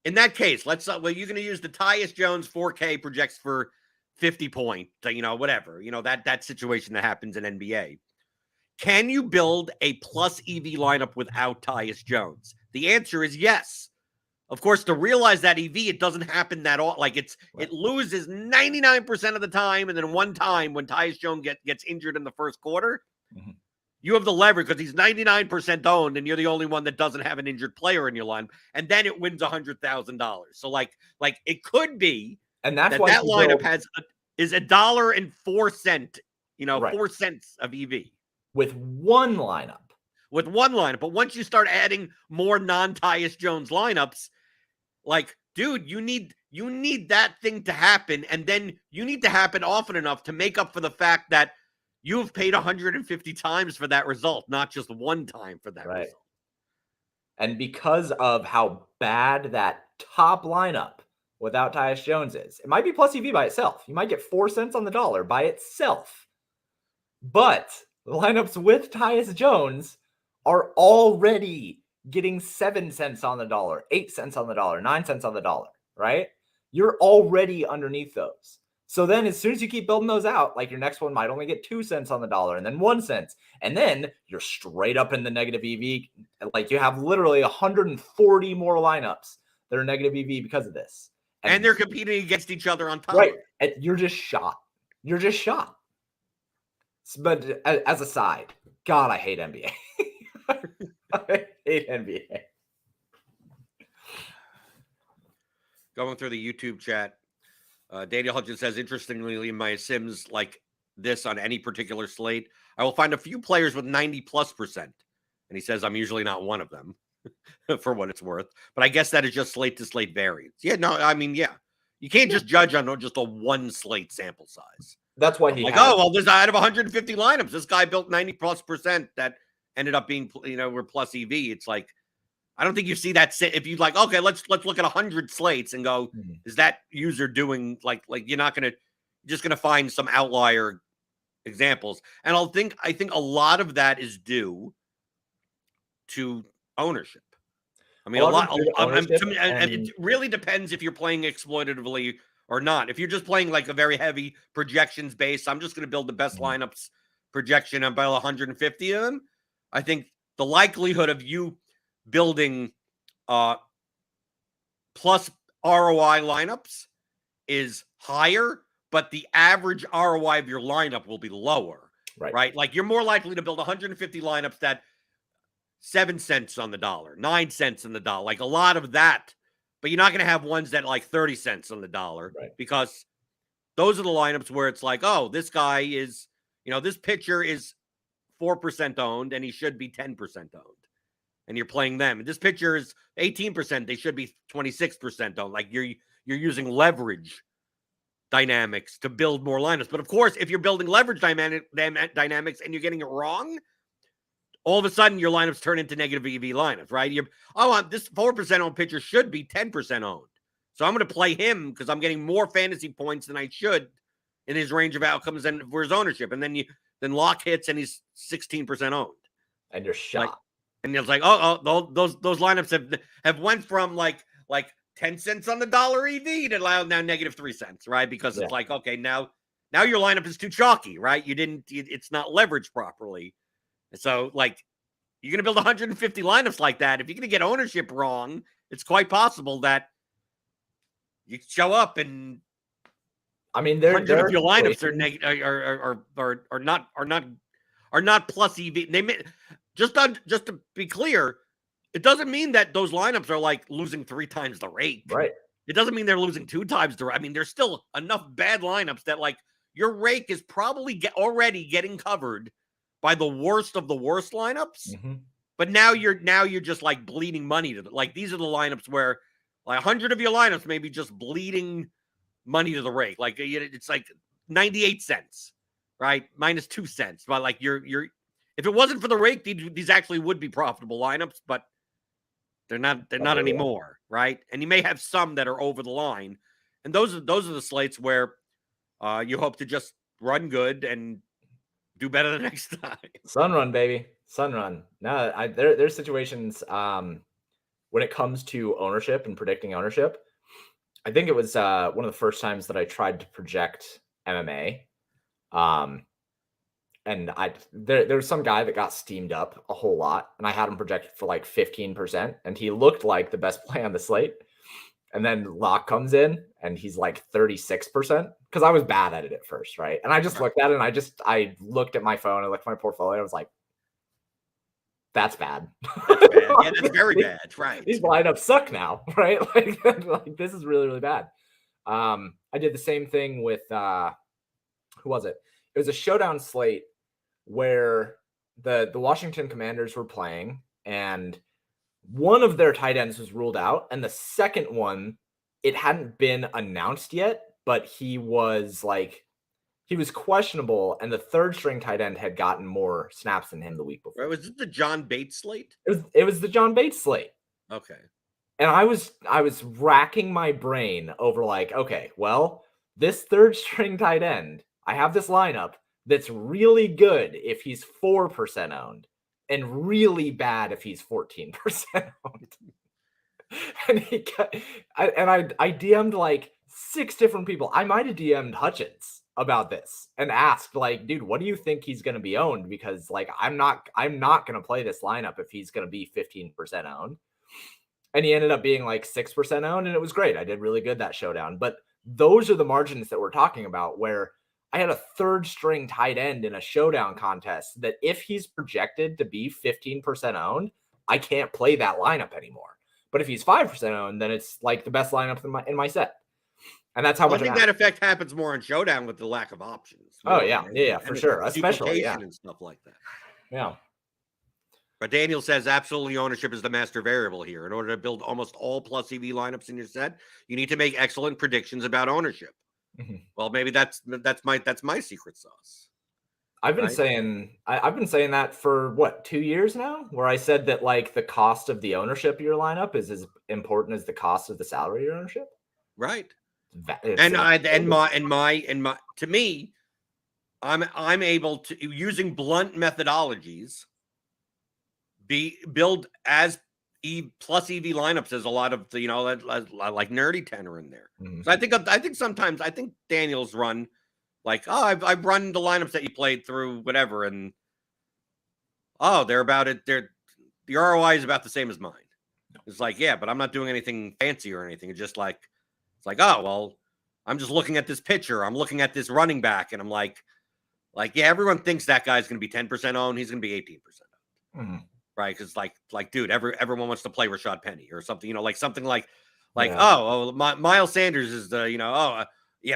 in that case, you're going to use the Tyus Jones 4K projects for 50 point, whatever, that situation that happens in NBA. Can you build a plus EV lineup without Tyus Jones? The answer is yes. Of course, to realize that EV, it doesn't happen that all. Like it loses 99% of the time, and then one time when Tyus Jones gets injured in the first quarter, you have the leverage because he's 99% owned, and you're the only one that doesn't have an injured player in your line, and then it wins $100,000. So like it could be, and that's why that lineup is $1.04, 4 cents of EV. With one lineup. But once you start adding more non-Tyus Jones lineups, like, dude, you need that thing to happen, and then you need to happen often enough to make up for the fact that you have paid 150 times for that result, not just one time for that result. And because of how bad that top lineup without Tyus Jones is, it might be plus EV by itself. You might get 4 cents on the dollar by itself. But the lineups with Tyus Jones are already getting 7 cents on the dollar, 8 cents on the dollar, 9 cents on the dollar, right? You're already underneath those. So then as soon as you keep building those out, like your next one might only get 2 cents on the dollar and then 1 cent. And then you're straight up in the negative EV. Like you have literally 140 more lineups that are negative EV because of this. And they're competing against each other on top. Right. And you're just shot. You're just shot. But as a side, God, I hate NBA. I hate NBA. Going through the YouTube chat, Daniel Hudgens says, interestingly, in my Sims like this on any particular slate, I will find a few players with 90+%. And he says, I'm usually not one of them for what it's worth. But I guess that is just slate to slate variance. Yeah, no, I mean, yeah. You can't just judge on just a one slate sample size. That's why he like, oh, well, there's out of 150 lineups, this guy built 90+% that ended up being, were plus EV. It's like, I don't think you see that. If you like, okay, let's look at 100 slates and go, is that user doing like you're just gonna find some outlier examples. And I think a lot of that is due to ownership. I mean, and it really depends if you're playing exploitatively or not. If you're just playing like a very heavy projections base, I'm just going to build the best lineups projection and build 150 of them. I think the likelihood of you building plus ROI lineups is higher, but the average ROI of your lineup will be lower, right? Like you're more likely to build 150 lineups that 7 cents on the dollar, 9 cents on the dollar, like a lot of that, but you're not going to have ones that like 30 cents on the dollar because those are the lineups where it's like, oh, this guy is, this pitcher is 4% owned and he should be 10% owned. And you're playing them. And this pitcher is 18%. They should be 26% owned. Like you're using leverage dynamics to build more lineups. But of course, if you're building leverage dynamics and you're getting it wrong, all of a sudden your lineups turn into negative EV lineups, right? This 4% owned pitcher should be 10% owned. So I'm going to play him because I'm getting more fantasy points than I should in his range of outcomes and for his ownership. And then Locke hits and he's 16% owned. And you're shot. And it's like, those lineups have went from like 10 cents on the dollar EV to now negative 3 cents, right? Because it's like, okay, now your lineup is too chalky, right? It's not leveraged properly. So like you're going to build 150 lineups like that. If you're going to get ownership wrong, it's quite possible that you show up and I mean, 100 of your lineups are not plus EV. They may, just to be clear, it doesn't mean that those lineups are like losing 3 times the rate. Right. It doesn't mean they're losing 2 times the rate. I mean, there's still enough bad lineups that like your rake is probably already getting covered by the worst of the worst lineups. But now you're just like bleeding money to like these are the lineups where like 100 of your lineups may be just bleeding money to the rake. Like it's like 98 cents, right? Minus 2 cents. But like you're if it wasn't for the rake, these actually would be profitable lineups, but they're not anymore, right? And you may have some that are over the line. And those are the slates where you hope to just run good and do better the next time. Sun run, baby. Sun run. No, there's situations when it comes to ownership and predicting ownership. I think it was one of the first times that I tried to project MMA. And there was some guy that got steamed up a whole lot, and I had him projected for like 15%, and he looked like the best play on the slate. And then Locke comes in, and he's like 36%, because I was bad at it at first, right? And I just looked at it, and I looked at my phone, I looked at my portfolio, and I was like, that's bad. That's bad. Yeah, that's very bad, right? These lineups suck now, right? Like this is really, really bad. I did the same thing with who was it? It was a showdown slate where the Washington Commanders were playing, and one of their tight ends was ruled out, and the second one, it hadn't been announced yet, but he was questionable, and the third string tight end had gotten more snaps than him the week before. Right, was it the John Bates slate? It was the John Bates slate. Okay. And I was racking my brain over like, okay, well, this third string tight end, I have this lineup that's really good if he's 4% owned and really bad if he's 14% owned. And I DM'd like 6 different people. I might have DM'd Hutchins about this and asked, like, dude, what do you think he's going to be owned? Because like, I'm not going to play this lineup if he's going to be 15% owned. And he ended up being like 6% owned, and it was great. I did really good that showdown. But those are the margins that we're talking about, where I had a 3rd string tight end in a showdown contest that if he's projected to be 15% owned, I can't play that lineup anymore. But if he's 5% owned, then it's like the best lineup in my set. And that's how much I think that effect happens more on showdown with the lack of options. Oh, yeah, for sure. Especially, and stuff like that. Yeah. But Daniel says absolutely ownership is the master variable here. In order to build almost all plus EV lineups in your set, you need to make excellent predictions about ownership. Mm-hmm. Well, maybe that's my secret sauce. I've been saying that for what, 2 years now, where I said that like the cost of the ownership of your lineup is as important as the cost of the salary of your ownership. Right. To me, I'm able to, using blunt methodologies, build as plus EV lineups as a lot of the, like nerdy tenor in there. Mm-hmm. So I think sometimes Daniel's run like, I've run the lineups that you played through whatever, and they're about it. The ROI is about the same as mine. It's like, yeah, but I'm not doing anything fancy or anything. It's just like, I'm just looking at this pitcher. I'm looking at this running back, and I'm like, yeah, everyone thinks that guy's going to be 10% owned. He's going to be 18% owned. Mm-hmm. Right? Because like, dude, everyone wants to play Rashad Penny or something, like something like, Miles Sanders is the,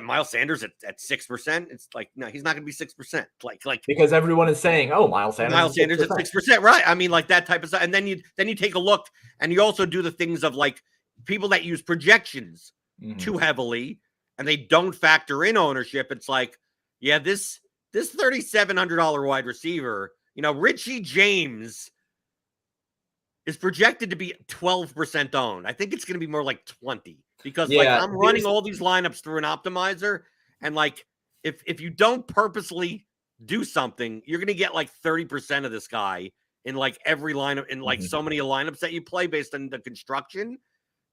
Miles Sanders at 6%. It's like, no, he's not going to be 6%. Like because everyone is saying, Miles Sanders at 6%, right? I mean, like that type of stuff. And then you take a look, and you also do the things of like people that use projections too heavily, and they don't factor in ownership. It's like, yeah, this $3,700 wide receiver, Richie James is projected to be 12% owned. I think it's going to be more like 20, because I'm running all these lineups through an optimizer, and like if you don't purposely do something, you're going to get like 30% of this guy in like every lineup, in like so many lineups that you play based on the construction,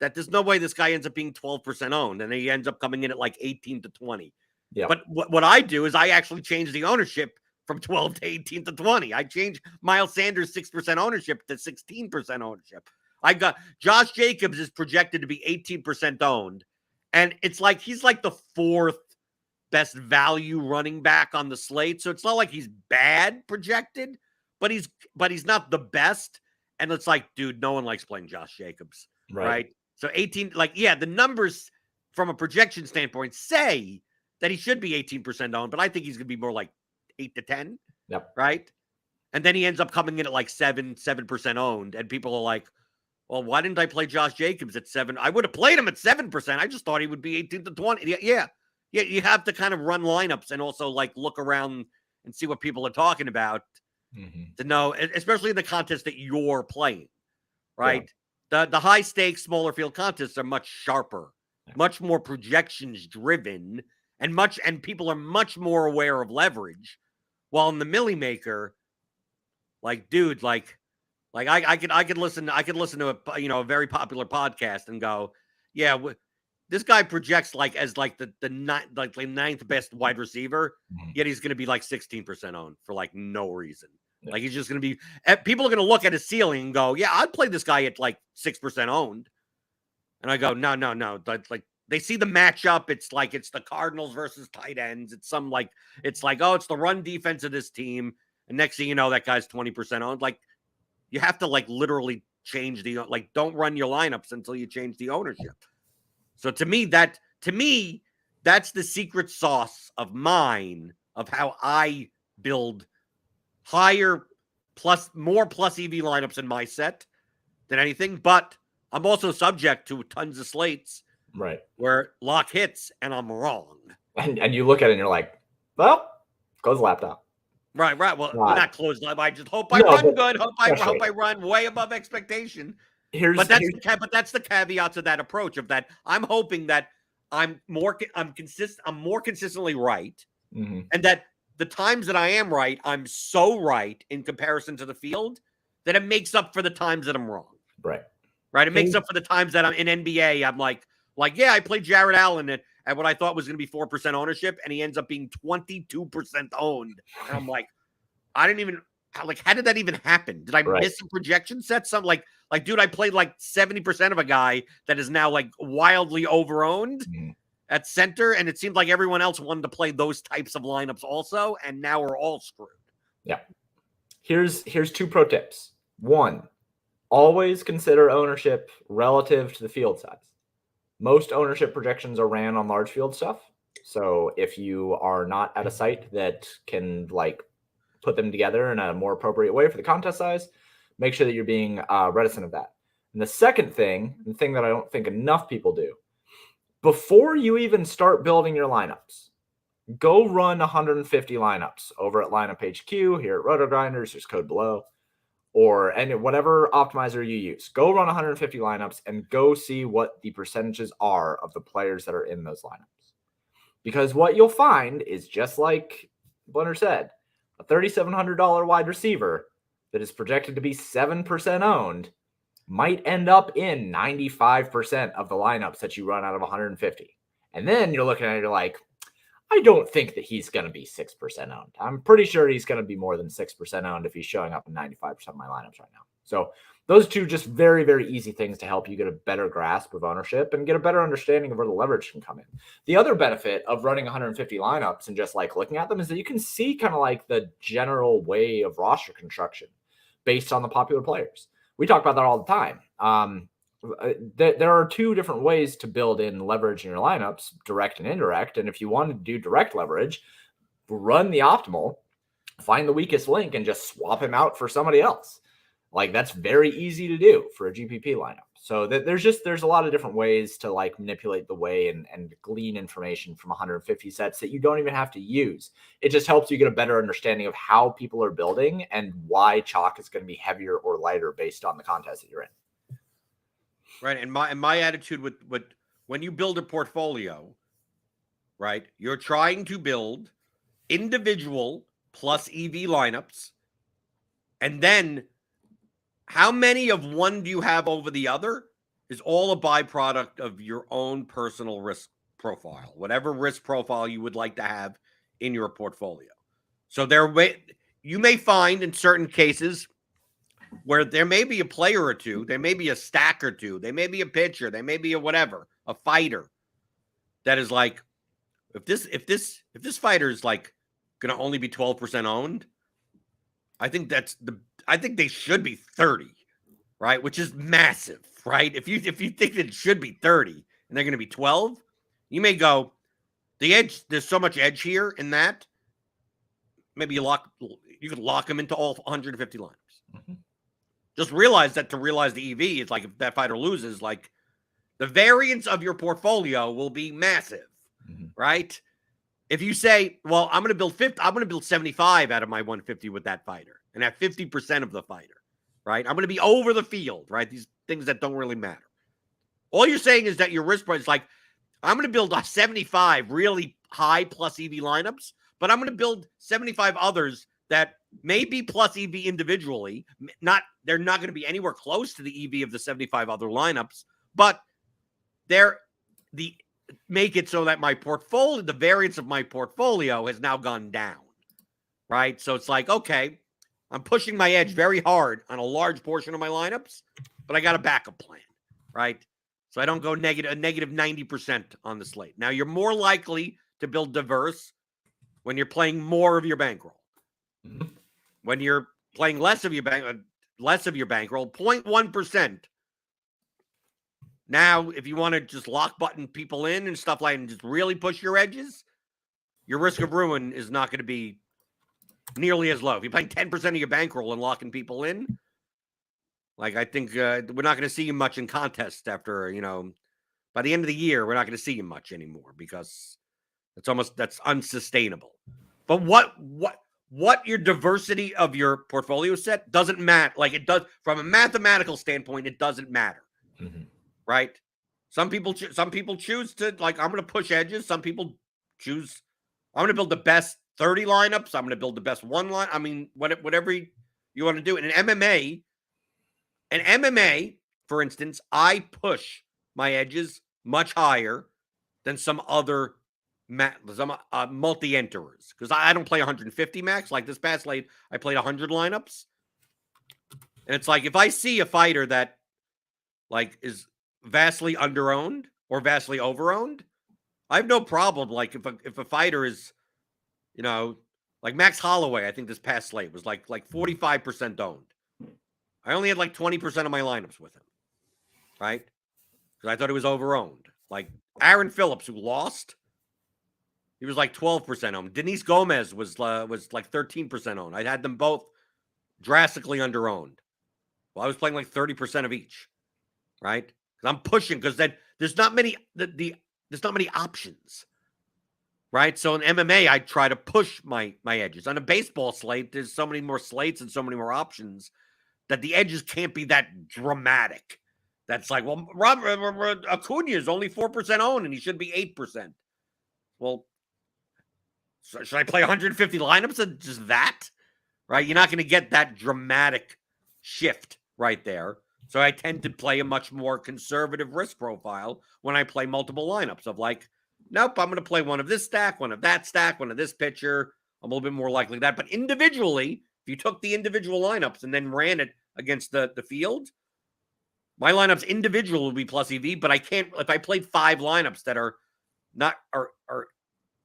that there's no way this guy ends up being 12% owned, and he ends up coming in at like 18 to 20. Yeah. But what I do is I actually change the ownership from 12 to 18 to 20. I change Miles Sanders' 6% ownership to 16% ownership. I got Josh Jacobs is projected to be 18% owned, and it's like he's like the 4th best value running back on the slate. So it's not like he's bad projected, but he's not the best. And it's like, dude, no one likes playing Josh Jacobs, right? So 18, the numbers from a projection standpoint say that he should be 18% owned, but I think he's going to be more like 8 to 10. Yep. Right. And then he ends up coming in at like 7% owned. And people are like, well, why didn't I play Josh Jacobs at 7? I would have played him at 7%. I just thought he would be 18 to 20. Yeah. You have to kind of run lineups and also like look around and see what people are talking about to know, especially in the contest that you're playing. Right. Yeah. The high stakes, smaller field contests are much sharper, much more projections driven, and people are much more aware of leverage. While in the Millie Maker, like, dude, I could listen to a very popular podcast and go, yeah, this guy projects like as like the 9th best wide receiver, yet he's going to be like 16% owned for like no reason. Yeah. Like he's just going to be, people are going to look at his ceiling and go, yeah, I'd play this guy at like 6% owned. And I go, no. Like they see the matchup. It's like, it's the Cardinals versus tight ends. It's it's the run defense of this team. And next thing you know, that guy's 20% owned. Like you have to like literally change don't run your lineups until you change the ownership. So to me, that's the secret sauce of mine, of how I build more plus EV lineups in my set than anything. But I'm also subject to tons of slates, right, where lock hits and I'm wrong. And you look at it and you're like, well, close the laptop. Right. Well, not closed up. I just hope I run good. Hope I run way above expectation. But that's the caveat to that approach, of that I'm hoping that I'm more consistently right, and that the times that I am right, I'm so right in comparison to the field that it makes up for the times that I'm wrong. Right. It makes up for the times that I'm in NBA. I'm like, yeah, I played Jared Allen at what I thought was going to be 4% ownership, and he ends up being 22% owned. And I'm like, I didn't even like. How did that even happen? Did I miss a projection set? Some like, dude, I played like 70% of a guy that is now like wildly overowned at center, and it seemed like everyone else wanted to play those types of lineups also, and now we're all screwed. Yeah. Here's 2 pro tips. 1, always consider ownership relative to the field size. Most ownership projections are ran on large field stuff. So if you are not at a site that can like put them together in a more appropriate way for the contest size, make sure that you're being reticent of that. And the second thing, the thing that I don't think enough people do, before you even start building your lineups, go run 150 lineups over at Lineup HQ here at RotoGrinders. There's code below, or whatever optimizer you use. Go run 150 lineups and go see what the percentages are of the players that are in those lineups. Because what you'll find is, just like Blender said, a $3,700 wide receiver that is projected to be 7% owned might end up in 95% of the lineups that you run out of 150. And then you're looking at it, you're like, I don't think that he's going to be 6% owned. I'm pretty sure he's going to be more than 6% owned if he's showing up in 95% of my lineups right now. So those 2 just very, very easy things to help you get a better grasp of ownership and get a better understanding of where the leverage can come in. The other benefit of running 150 lineups and just like looking at them is that you can see kind of like the general way of roster construction based on the popular players. We talk about that all the time. There are 2 different ways to build in leverage in your lineups, direct and indirect. And if you want to do direct leverage, run the optimal, find the weakest link, and just swap him out for somebody else. Like, that's very easy to do for a GPP lineup. So there's a lot of different ways to like manipulate the way and glean information from 150 sets that you don't even have to use. It just helps you get a better understanding of how people are building and why chalk is going to be heavier or lighter based on the contest that you're in. Right. And my attitude with when you build a portfolio, right, you're trying to build individual plus EV lineups. And then how many of one do you have over the other is all a byproduct of your own personal risk profile, whatever risk profile you would like to have in your portfolio. So you may find in certain cases where there may be a player or 2, there may be a stack or 2, there may be a pitcher, there may be a whatever, a fighter that is like, if this fighter is like going to only be 12% owned, I think they should be 30, right? Which is massive, right? If you think that it should be 30 and they're going to be 12, you may go, the edge, there's so much edge here in that. Maybe you could lock them into all 150 lineups. Mm-hmm. Just realize that to realize the EV, it's like if that fighter loses, like the variance of your portfolio will be massive, right? If you say, well, I'm going to build 75 out of my 150 with that fighter and have 50% of the fighter, right? I'm going to be over the field, right? These things that don't really matter. All you're saying is that your risk price is like, I'm going to build 75 really high plus EV lineups, but I'm going to build 75 others that may be plus EV individually. They're not going to be anywhere close to the EV of the 75 other lineups, but make it so that my portfolio, the variance of my portfolio has now gone down, right? So it's like, okay, I'm pushing my edge very hard on a large portion of my lineups, but I got a backup plan, right? So I don't go negative 90% on the slate. Now you're more likely to build diverse when you're playing more of your bankroll. Mm-hmm. When you're playing less of your bankroll, 0.1%. Now, if you want to just lock button people in and stuff like that and just really push your edges, your risk of ruin is not going to be nearly as low. If you're playing 10% of your bankroll and locking people in, like I think we're not going to see you much in contests after, by the end of the year, we're not going to see you much anymore because that's unsustainable. But what your diversity of your portfolio set doesn't matter. Like it does from a mathematical standpoint, it doesn't matter. Mm-hmm. Right? Some people choose to like, I'm going to push edges. Some people choose, I'm going to build the best 30 lineups. I'm going to build the best one line. I mean, whatever you want to do. In MMA, for instance, I push my edges much higher than some other multi-enterers, because I don't play 150 max. Like this past slate, I played 100 lineups, and it's like if I see a fighter that like is vastly underowned or vastly overowned, I have no problem. Like if a fighter is, like Max Holloway, I think this past slate was like 45% owned. I only had like 20% of my lineups with him, right? Because I thought he was overowned. Like Aaron Phillips, who lost, he was like 12% owned. Denise Gomez was like 13% owned. I had them both drastically underowned. Well, I was playing like 30% of each, right? Because I'm pushing, because then there's not many there's not many options, right? So in MMA, I try to push my edges. On a baseball slate, there's so many more slates and so many more options that the edges can't be that dramatic. That's like, well, Acuna is only 4% owned and he should be 8%. Well, so should I play 150 lineups of just that? Right? You're not going to get that dramatic shift right there. So I tend to play a much more conservative risk profile when I play multiple lineups of like, nope, I'm going to play one of this stack, one of that stack, one of this pitcher. I'm a little bit more likely that. But individually, if you took the individual lineups and then ran it against the field, my lineups individual would be plus EV, but I can't, if I played 5 lineups that are not, are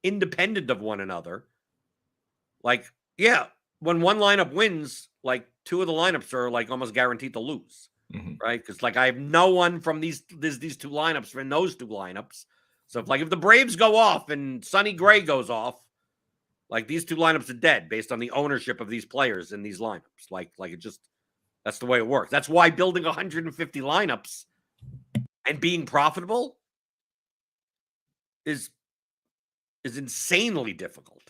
independent of one another, like, yeah, when one lineup wins, like 2 of the lineups are like almost guaranteed to lose, right? Because like I have no one from these 2 lineups from those 2 lineups. So if the Braves go off and Sonny Gray goes off, like these 2 lineups are dead based on the ownership of these players in these lineups. Like it just, that's the way it works. That's why building 150 lineups and being profitable is insanely difficult.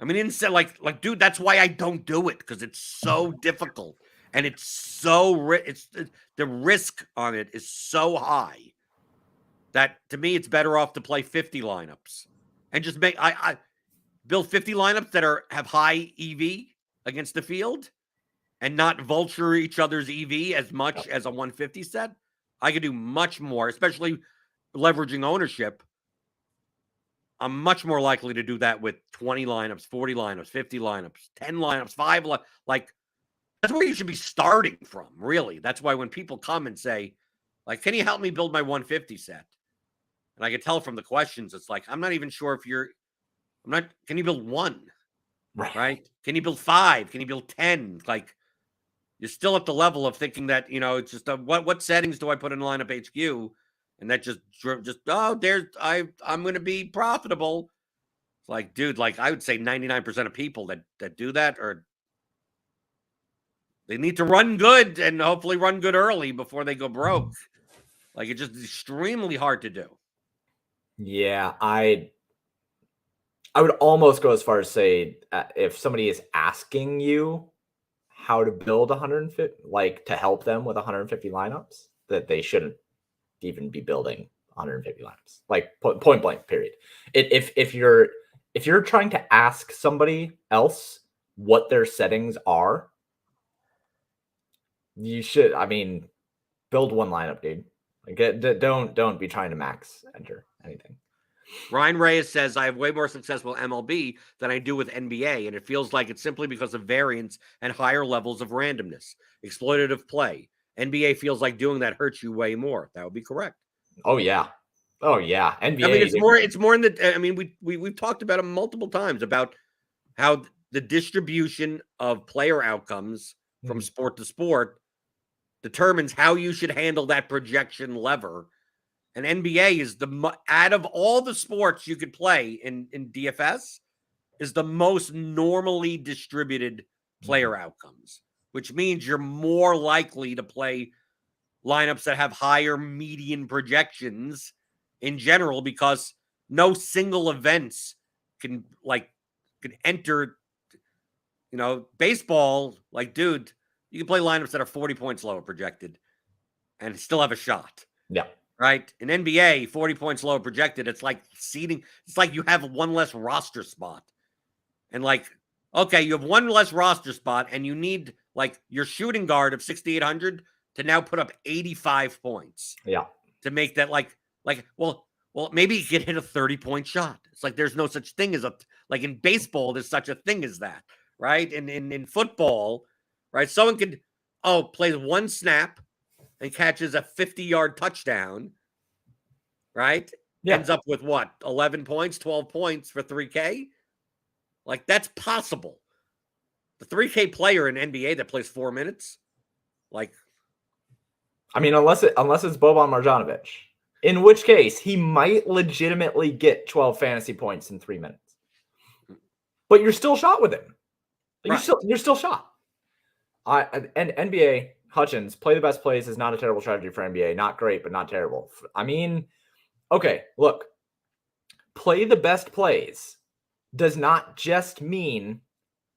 I mean, like, dude, that's why I don't do it, because it's so difficult and it's so the risk on it is so high that to me it's better off to play 50 lineups and just I build 50 lineups that have high EV against the field and not vulture each other's EV as much as a 150 set. I could do much more, especially leveraging ownership. I'm much more likely to do that with 20 lineups, 40 lineups, 50 lineups, 10 lineups, 5. Like, that's where you should be starting from, really. That's why when people come and say, like, can you help me build my 150 set? And I can tell from the questions, it's like, I'm not even sure if can you build 1? Right? Can you build 5? Can you build 10? Like, you're still at the level of thinking that, it's just what settings do I put in lineup HQ? And that just I'm going to be profitable. It's like, dude, like I would say 99% of people that do that they need to run good and hopefully run good early before they go broke. Like it's just extremely hard to do. Yeah, I would almost go as far as say if somebody is asking you how to build 150, like to help them with 150 lineups, that they shouldn't even be building 150 lineups, like point blank, period. If you're trying to ask somebody else what their settings are, you should, build 1 lineup, dude. Like don't be trying to max enter anything. Ryan Reyes says, I have way more success with MLB than I do with NBA, and it feels like it's simply because of variance and higher levels of randomness, exploitative play. NBA feels like doing that hurts you way more. That would be correct. Oh yeah. NBA. I mean, it's more in the. I mean, we've talked about it multiple times about how the distribution of player outcomes from sport to sport determines how you should handle that projection lever. And NBA is out of all the sports you could play in DFS, is the most normally distributed player outcomes, which means you're more likely to play lineups that have higher median projections in general, because no single events can enter, baseball. Like, dude, you can play lineups that are 40 points lower projected and still have a shot. Yeah. Right? In NBA, 40 points lower projected, it's like seeding. It's like you have 1 less roster spot. And like, okay, you have 1 less roster spot and you need like your shooting guard of 6,800 to now put up 85 points. Yeah. To make that well, Well, maybe he could hit a 30-point shot. It's like there's no such thing as like in baseball, there's such a thing as that, right? In football, right? Someone could plays one snap and catches a 50-yard touchdown, right? Yeah. Ends up with what? 11 points, 12 points for 3K? Like that's possible. The 3K player in NBA that plays 4 minutes, like I mean, unless it's Boban Marjanovic, in which case he might legitimately get 12 fantasy points in 3 minutes. But you're still shot with him. right. You're still shot. And NBA Hutchins, play the best plays is not a terrible strategy for NBA. Not great, but not terrible. I mean, okay, look, play the best plays does not just mean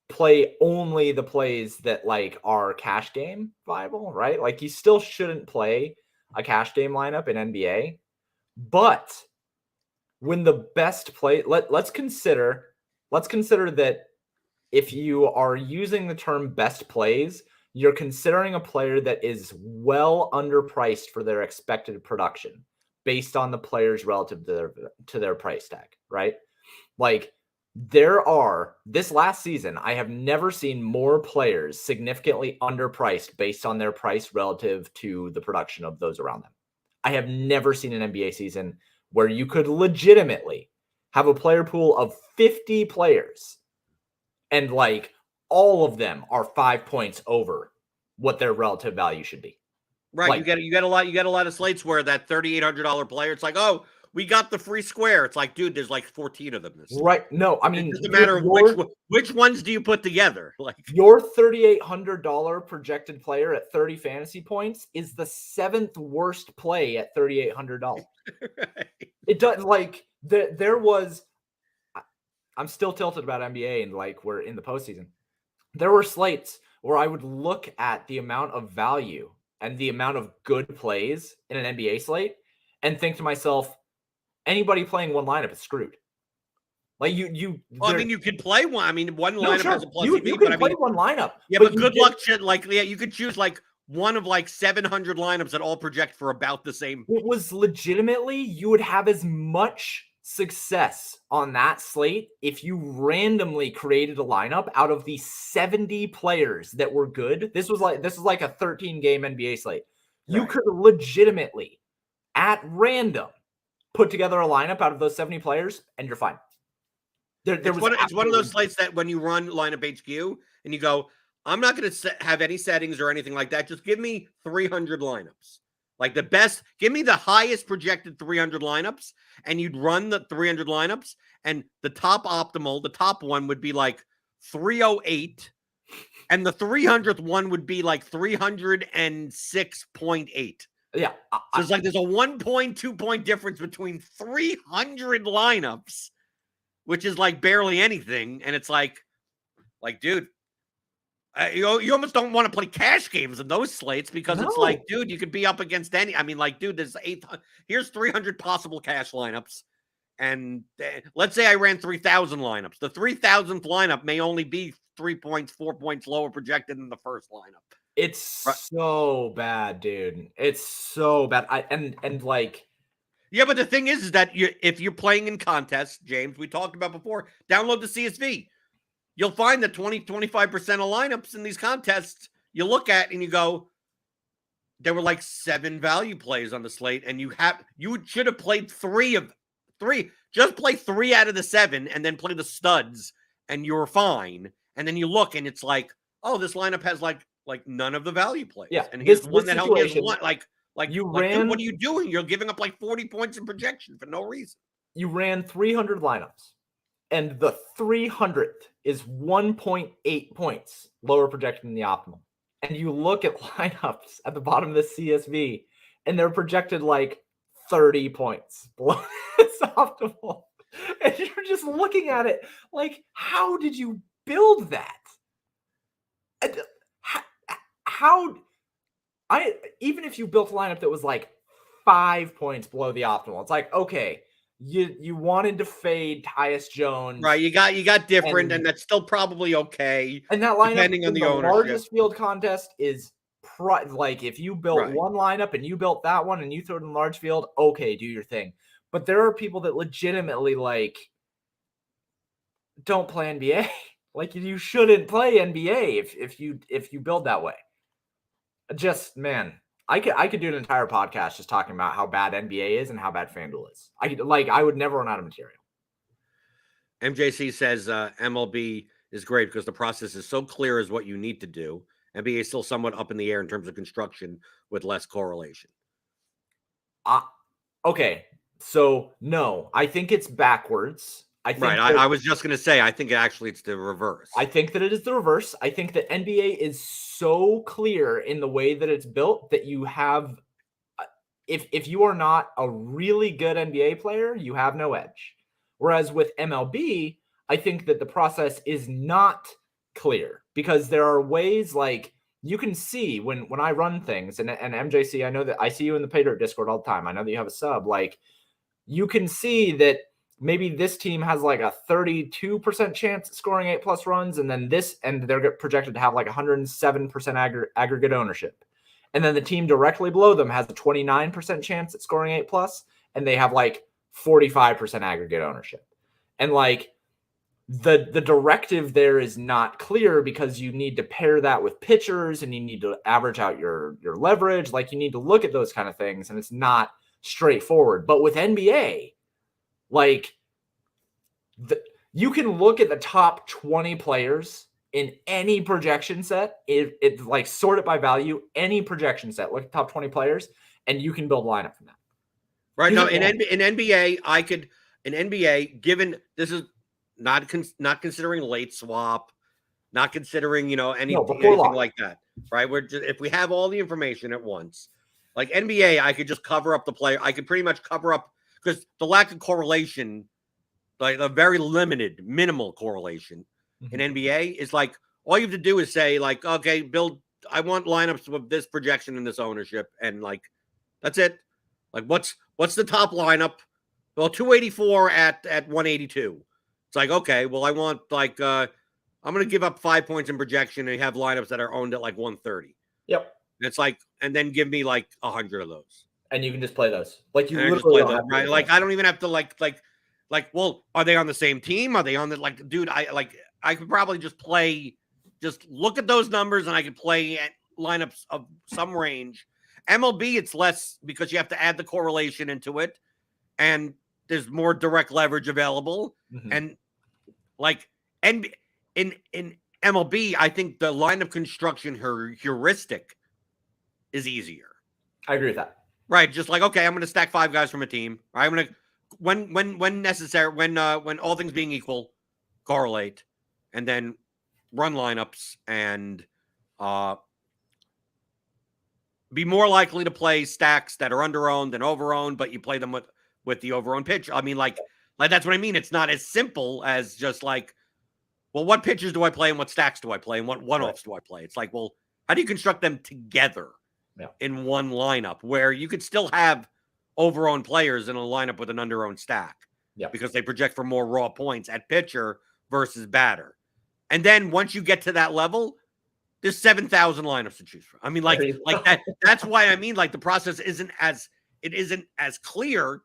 play only the plays that like are cash game viable, right? Like you still shouldn't play a cash game lineup in NBA, but when the best play, let's consider that if you are using the term best plays, you're considering a player that is well underpriced for their expected production based on the players relative to their price tag, right? Like this last season, I have never seen more players significantly underpriced based on their price relative to the production of those around them. I have never seen an NBA season where you could legitimately have a player pool of 50 players and like all of them are 5 points over what their relative value should be. Right. Like, you get a lot of slates where that $3,800 player, it's like, oh, we got the free square. It's like, dude, there's like 14 of them this time. Right. No, I mean, it's just a matter of which ones do you put together? Like your $3,800 projected player at 30 fantasy points is the 7th worst play at $3,800. right. It does like there was. I'm still tilted about NBA and like we're in the postseason. There were slates where I would look at the amount of value and the amount of good plays in an NBA slate and think to myself, anybody playing one lineup is screwed. Like Well, I mean, you could play one. I mean, one lineup has a plus you EV, can but I play mean, one lineup. Yeah, but good luck. Like, yeah, you could choose like one of like 700 lineups that all project for about the same. It was legitimately, you would have as much success on that slate if you randomly created a lineup out of the 70 players that were good. This was like a 13-game NBA slate. You could legitimately, at random, put together a lineup out of those 70 players, and you're fine. It's one of those slates that when you run lineup HQ and you go, I'm not going to have any settings or anything like that. Just give me 300 lineups. Like the best, give me the highest projected 300 lineups, and you'd run the 300 lineups, and the top optimal, the top one would be like 308, and the 300th one would be like 306.8. Yeah. So it's like there's a 1.2 point difference between 300 lineups, which is like barely anything. And it's like dude, you almost don't want to play cash games in those slates because it's like, dude, you could be up against any. I mean, like, dude, here's 300 possible cash lineups. And let's say I ran 3,000 lineups. The 3,000th lineup may only be 4 points lower projected than the first lineup. It's so bad, dude. It's so bad. And like, yeah, but the thing is that if you're playing in contests, James, we talked about before, download the CSV. You'll find that 20-25% of lineups in these contests you look at and you go, there were like 7 value plays on the slate, and you should have played 3. Just play 3 out of the 7 and then play the studs, and you're fine. And then you look and it's like, oh, this lineup has like none of the value plays. Yeah, and here's one that only has one. Dude, what are you doing? You're giving up like 40 points in projection for no reason. You ran 300 lineups, and the 300th is 1.8 points lower projected than the optimal. And you look at lineups at the bottom of the CSV, and they're projected like 30 points below this optimal. And you're just looking at it like, how did you build that? Even if you built a lineup that was like 5 points below the optimal, it's like, okay, you wanted to fade Tyus Jones, right? You got different, and that's still probably okay. And that lineup, depending on the ownership, largest field contest is like if you built one lineup and you built that one and you throw it in large field, okay, do your thing. But there are people that legitimately like don't play NBA. Like you shouldn't play NBA if you build that way. Just man, I could do an entire podcast just talking about how bad NBA is and how bad FanDuel is. I would never run out of material. MJC says MLB is great because the process is so clear as what you need to do. NBA is still somewhat up in the air in terms of construction with less correlation. Okay, so no, I think it's backwards. I was just going to say, I think it's the reverse. I think that it is the reverse. I think that NBA is so clear in the way that it's built that you have, if you are not a really good NBA player, you have no edge. Whereas with MLB, I think that the process is not clear because there are ways like you can see when I run things and MJC, I know that I see you in the Paydirt Discord all the time. I know that you have a sub. Like you can see that maybe this team has like a 32% chance of scoring 8+ runs. And then they're projected to have like 107% aggregate ownership. And then the team directly below them has a 29% chance at scoring 8+, and they have like 45% aggregate ownership. And like the directive there is not clear because you need to pair that with pitchers and you need to average out your leverage. Like you need to look at those kind of things, and it's not straightforward. But with NBA, like you can look at the top 20 players in any projection set. It like sort it by value, any projection set, look at the top 20 players, and you can build a lineup from that. Right. No, in NBA, given this is not considering late swap, not considering, anything like that. Right. If we have all the information at once, like NBA, I could just cover up the player. I could pretty much cover up because the lack of correlation, like a very limited, minimal correlation in NBA is like all you have to do is say like, okay, I want lineups with this projection and this ownership, and like that's it. Like what's the top lineup? Well, 284 at 182. It's like, okay, well, I want like I'm gonna give up 5 points in projection and have lineups that are owned at like 130. Yep. It's like, and then give me like 100 of those. And you can just play those. Like you literally play them, right? Like I don't even have to like, well, are they on the same team? Are they on the dude? I could probably just look at those numbers and I could play at lineups of some range. MLB, it's less because you have to add the correlation into it, and there's more direct leverage available. And like, and in MLB, I think the lineup construction heuristic is easier. I agree with that. Right, just like, okay, I'm going to stack 5 guys from a team. Right, I'm going to when necessary, when all things being equal, correlate, and then run lineups and be more likely to play stacks that are under-owned than over-owned, but you play them with the over-owned pitch. I mean, like that's what I mean. It's not as simple as just like, well, what pitches do I play and what stacks do I play and what one-offs do I play? It's like, well, how do you construct them together in one lineup where you could still have over-owned players in a lineup with an under-owned stack because they project for more raw points at pitcher versus batter. And then once you get to that level, there's 7,000 lineups to choose from. I mean, like that. That's why I mean, like the process isn't as clear,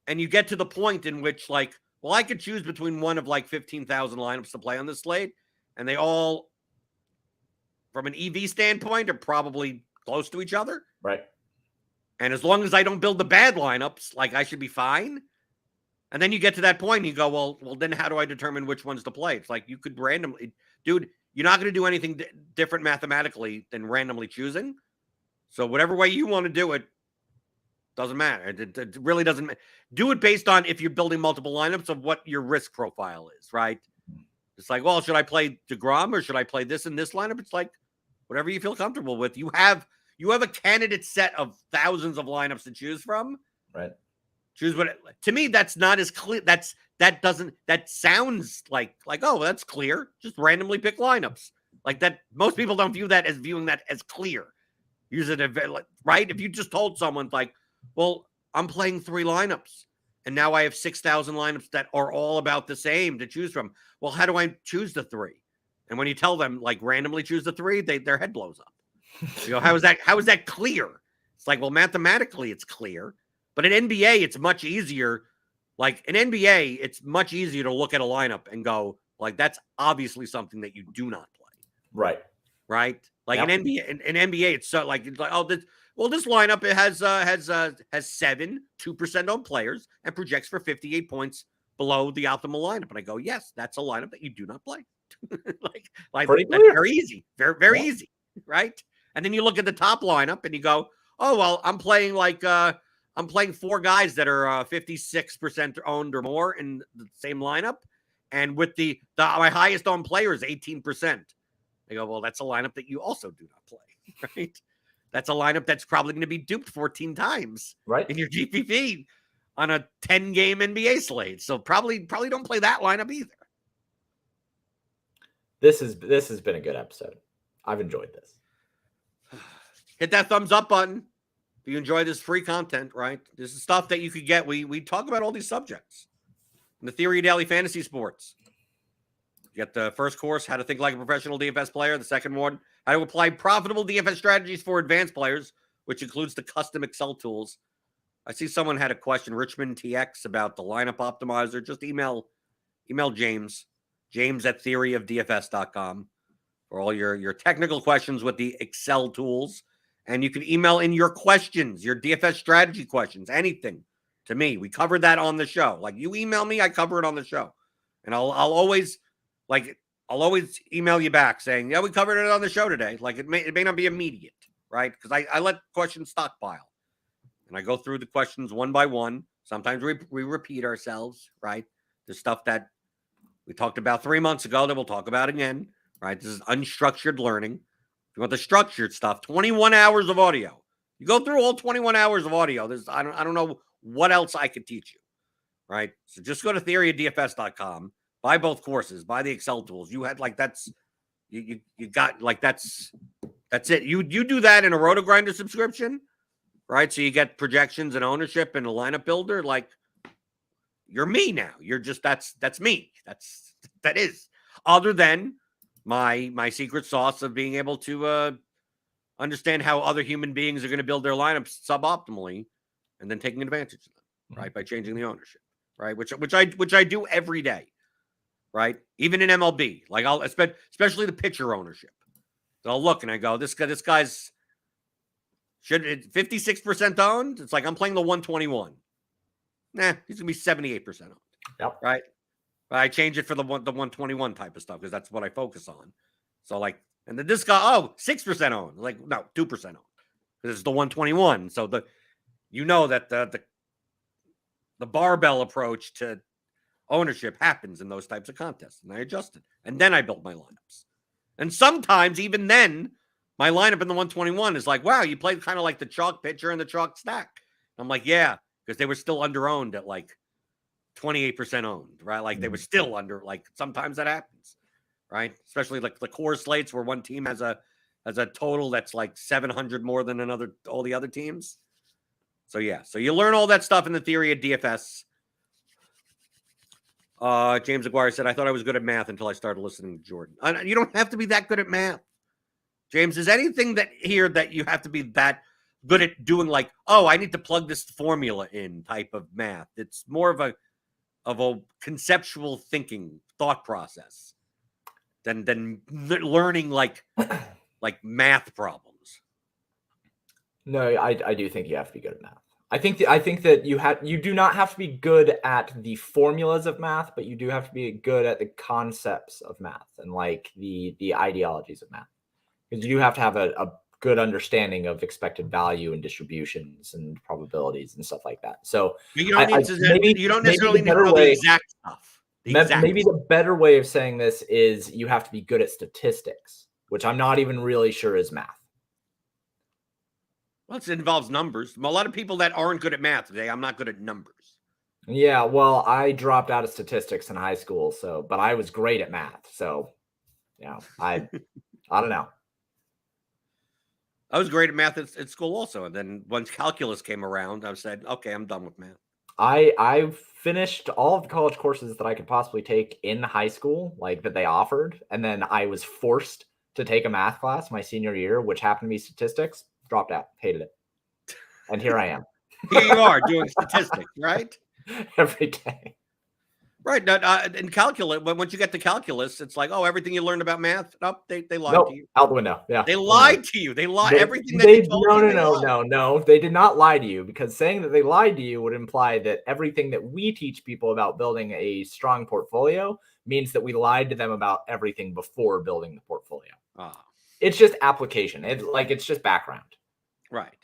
and you get to the point in which, like, well, I could choose between one of like 15,000 lineups to play on this slate, and they all, from an EV standpoint, are probably close to each other, right? And as long as I don't build the bad lineups, like I should be fine. And then you get to that point, and you go, well, then how do I determine which ones to play? It's like you could randomly, dude. You're not going to do anything different mathematically than randomly choosing. So whatever way you want to do it, doesn't matter. It really doesn't do it based on if you're building multiple lineups of what your risk profile is, right? It's like, well, should I play DeGrom or should I play this in this lineup? It's like whatever you feel comfortable with. You have a candidate set of thousands of lineups to choose from. Right. Choose what to me, that's not as clear. That sounds like, oh, that's clear. Just randomly pick lineups like that. Most people don't view that as clear. Use it, right? If you just told someone like, well, I'm playing 3 lineups and now I have 6,000 lineups that are all about the same to choose from. Well, how do I choose the 3? And when you tell them like randomly choose the 3, their head blows up. You go, how is that clear? It's like, well, mathematically it's clear. But in NBA, it's much easier. Like in NBA, it's much easier to look at a lineup and go, like, that's obviously something that you do not play. Right. Right. Like in NBA, it's so like, oh, this lineup, it has 7 2% owned players and projects for 58 points below the optimal lineup. And I go, yes, that's a lineup that you do not play. like that's very easy. Very easy. Right. And then you look at the top lineup and you go, oh, well, I'm playing 4 guys that are 56% owned or more in the same lineup. And with my highest owned player is 18%. I go, well, that's a lineup that you also do not play, right? That's a lineup that's probably going to be duped 14 times in your GPP on a 10-game NBA slate. So probably don't play that lineup either. This has been a good episode. I've enjoyed this. Hit that thumbs up button if you enjoy this free content, right? This is stuff that you could get. We talk about all these subjects in the Theory of Daily Fantasy Sports. You get the first course, how to think like a professional DFS player. The second one, how to apply profitable DFS strategies for advanced players, which includes the custom Excel tools. I see someone had a question, Richmond TX, about the lineup optimizer. Just email James at theoryofdfs.com for all your technical questions with the Excel tools. And you can email in your questions, your DFS strategy questions, anything to me. We covered that on the show. Like, you email me, I cover it on the show. And I'll always email you back saying, yeah, we covered it on the show today. Like, it may not be immediate, right? Because I let questions stockpile. And I go through the questions one by one. Sometimes we repeat ourselves, right? There's stuff that we talked about 3 months ago that we'll talk about again, right? This is unstructured learning. If you want the structured stuff, 21 hours of audio. You go through all 21 hours of audio. I don't know what else I could teach you, right? So just go to theoryofdfs.com. Buy both courses, buy the Excel tools. You had you got that's it. You do that in a RotoGrinder subscription, right? So you get projections and ownership and a lineup builder. Like, you're me now. You're just that's me. That is. Other than my secret sauce of being able to understand how other human beings are going to build their lineups suboptimally, and then taking advantage of them, right? By changing the ownership, right? Which I do every day. Right? Even in MLB, like I'll especially the pitcher ownership. So I'll look and I go, this guy's 56% owned. It's like, I'm playing the 121. Nah, he's gonna be 78% owned. Yep. Right. But I change it for the 121 type of stuff because that's what I focus on. So like, and then this guy, 6% owned. Like, no, 2% owned because it's the 121. So that the barbell approach to ownership happens in those types of contests, and I adjust it, and then I build my lineups. And sometimes even then, my lineup in the 121 is like, wow, you played kind of like the chalk pitcher and the chalk stack. I'm like, yeah, because they were still under owned at like 28% owned, right? Like, they were still under. Like, sometimes that happens, right? Especially like the core slates where one team has a total that's like 700 more than all the other teams. So yeah, so you learn all that stuff in the Theory of DFS. James McCool said, I thought I was good at math until I started listening to Jordan. You don't have to be that good at math. James, is anything that you have to be that good at doing, like, oh, I need to plug this formula in type of math? It's more of a conceptual thinking thought process than learning like math problems. No, I do think you have to be good at math. I think that you do not have to be good at the formulas of math, but you do have to be good at the concepts of math and like the ideologies of math. Because you do have to have a good understanding of expected value and distributions and probabilities and stuff like that. So you don't necessarily need to know the exact stuff. Maybe the better way of saying this is you have to be good at statistics, which I'm not even really sure is math. Well, it involves numbers. A lot of people that aren't good at math today, I'm not good at numbers. Yeah, well, I dropped out of statistics in high school, but I was great at math. So, I don't know. I was great at math at school also. And then once calculus came around, I said, okay, I'm done with math. I finished all of the college courses that I could possibly take in high school, like that they offered. And then I was forced to take a math class my senior year, which happened to be statistics. Dropped out, hated it. And here I am. Here you are doing statistics, right? Every day. Right. In calculus, once you get to calculus, it's like, oh, everything you learned about math, nope, they lied Nope, to you. out the window. Yeah. They lied to you. They lied. Everything that they told you. No. They did not lie to you, because saying that they lied to you would imply that everything that we teach people about building a strong portfolio means that we lied to them about everything before building the portfolio. It's just application. It's just background. Right.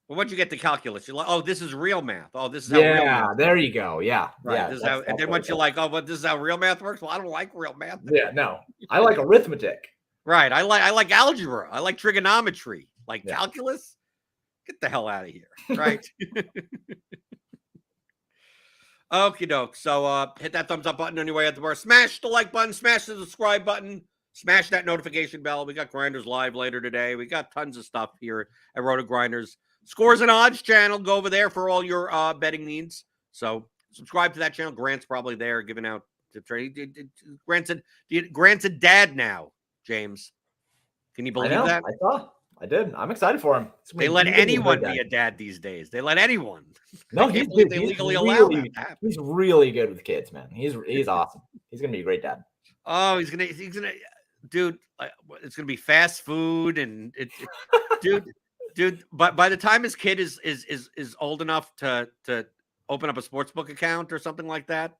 Well, once you get to calculus, you're like, oh, this is real math. Oh, this is how real math works. There you go. Yeah. Right. Yeah. This is how, and then once you're like, oh, but this is how real math works. Well, I don't like real math. Yeah. No, I like arithmetic. Right. I like algebra. I like trigonometry. Like calculus. Get the hell out of here. Right. Okie doke. So hit that thumbs up button on your way out the bar. Smash the like button. Smash the subscribe button. Smash that notification bell. We got Grinders live later today. We got tons of stuff here at RotoGrinders. Scores and odds channel. Go over there for all your betting needs. So subscribe to that channel. Grant's probably there giving out the trade. Grant's a dad now, James. Can you believe that? I did. I'm excited for him. They let anyone be a dad these days. They let anyone. No, he's legally allow that. He's really good with kids, man. He's awesome. He's gonna be a great dad. Oh, he's gonna, dude. It's gonna be fast food and dude. But by the time his kid is old enough to open up a sportsbook account or something like that,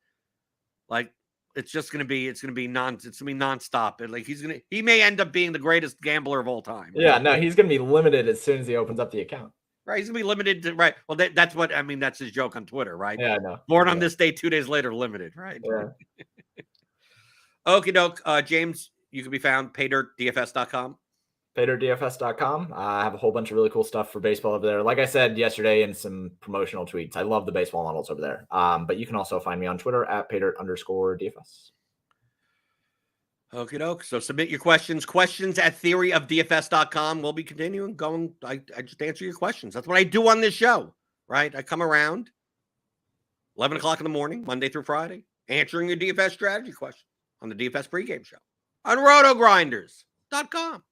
like it's gonna be nonstop. And like he may end up being the greatest gambler of all time. Right? Yeah, no, he's gonna be limited as soon as he opens up the account. Right, he's gonna be limited to right. Well, that's what I mean. That's his joke on Twitter, right? Yeah, no. Born on this day, 2 days later, limited, right? Yeah. Okie doke. James, you can be found paydirtdfs.com. paydirtdfs.com. I have a whole bunch of really cool stuff for baseball over there. Like I said yesterday in some promotional tweets, I love the baseball models over there. But you can also find me on Twitter at paydirt_DFS. Okie doke. So submit your questions at theoryofdfs.com. We'll be continuing going. I just answer your questions. That's what I do on this show, right? I come around 11 o'clock in the morning, Monday through Friday, answering your DFS strategy question on the DFS pregame show on RotoGrinders.com.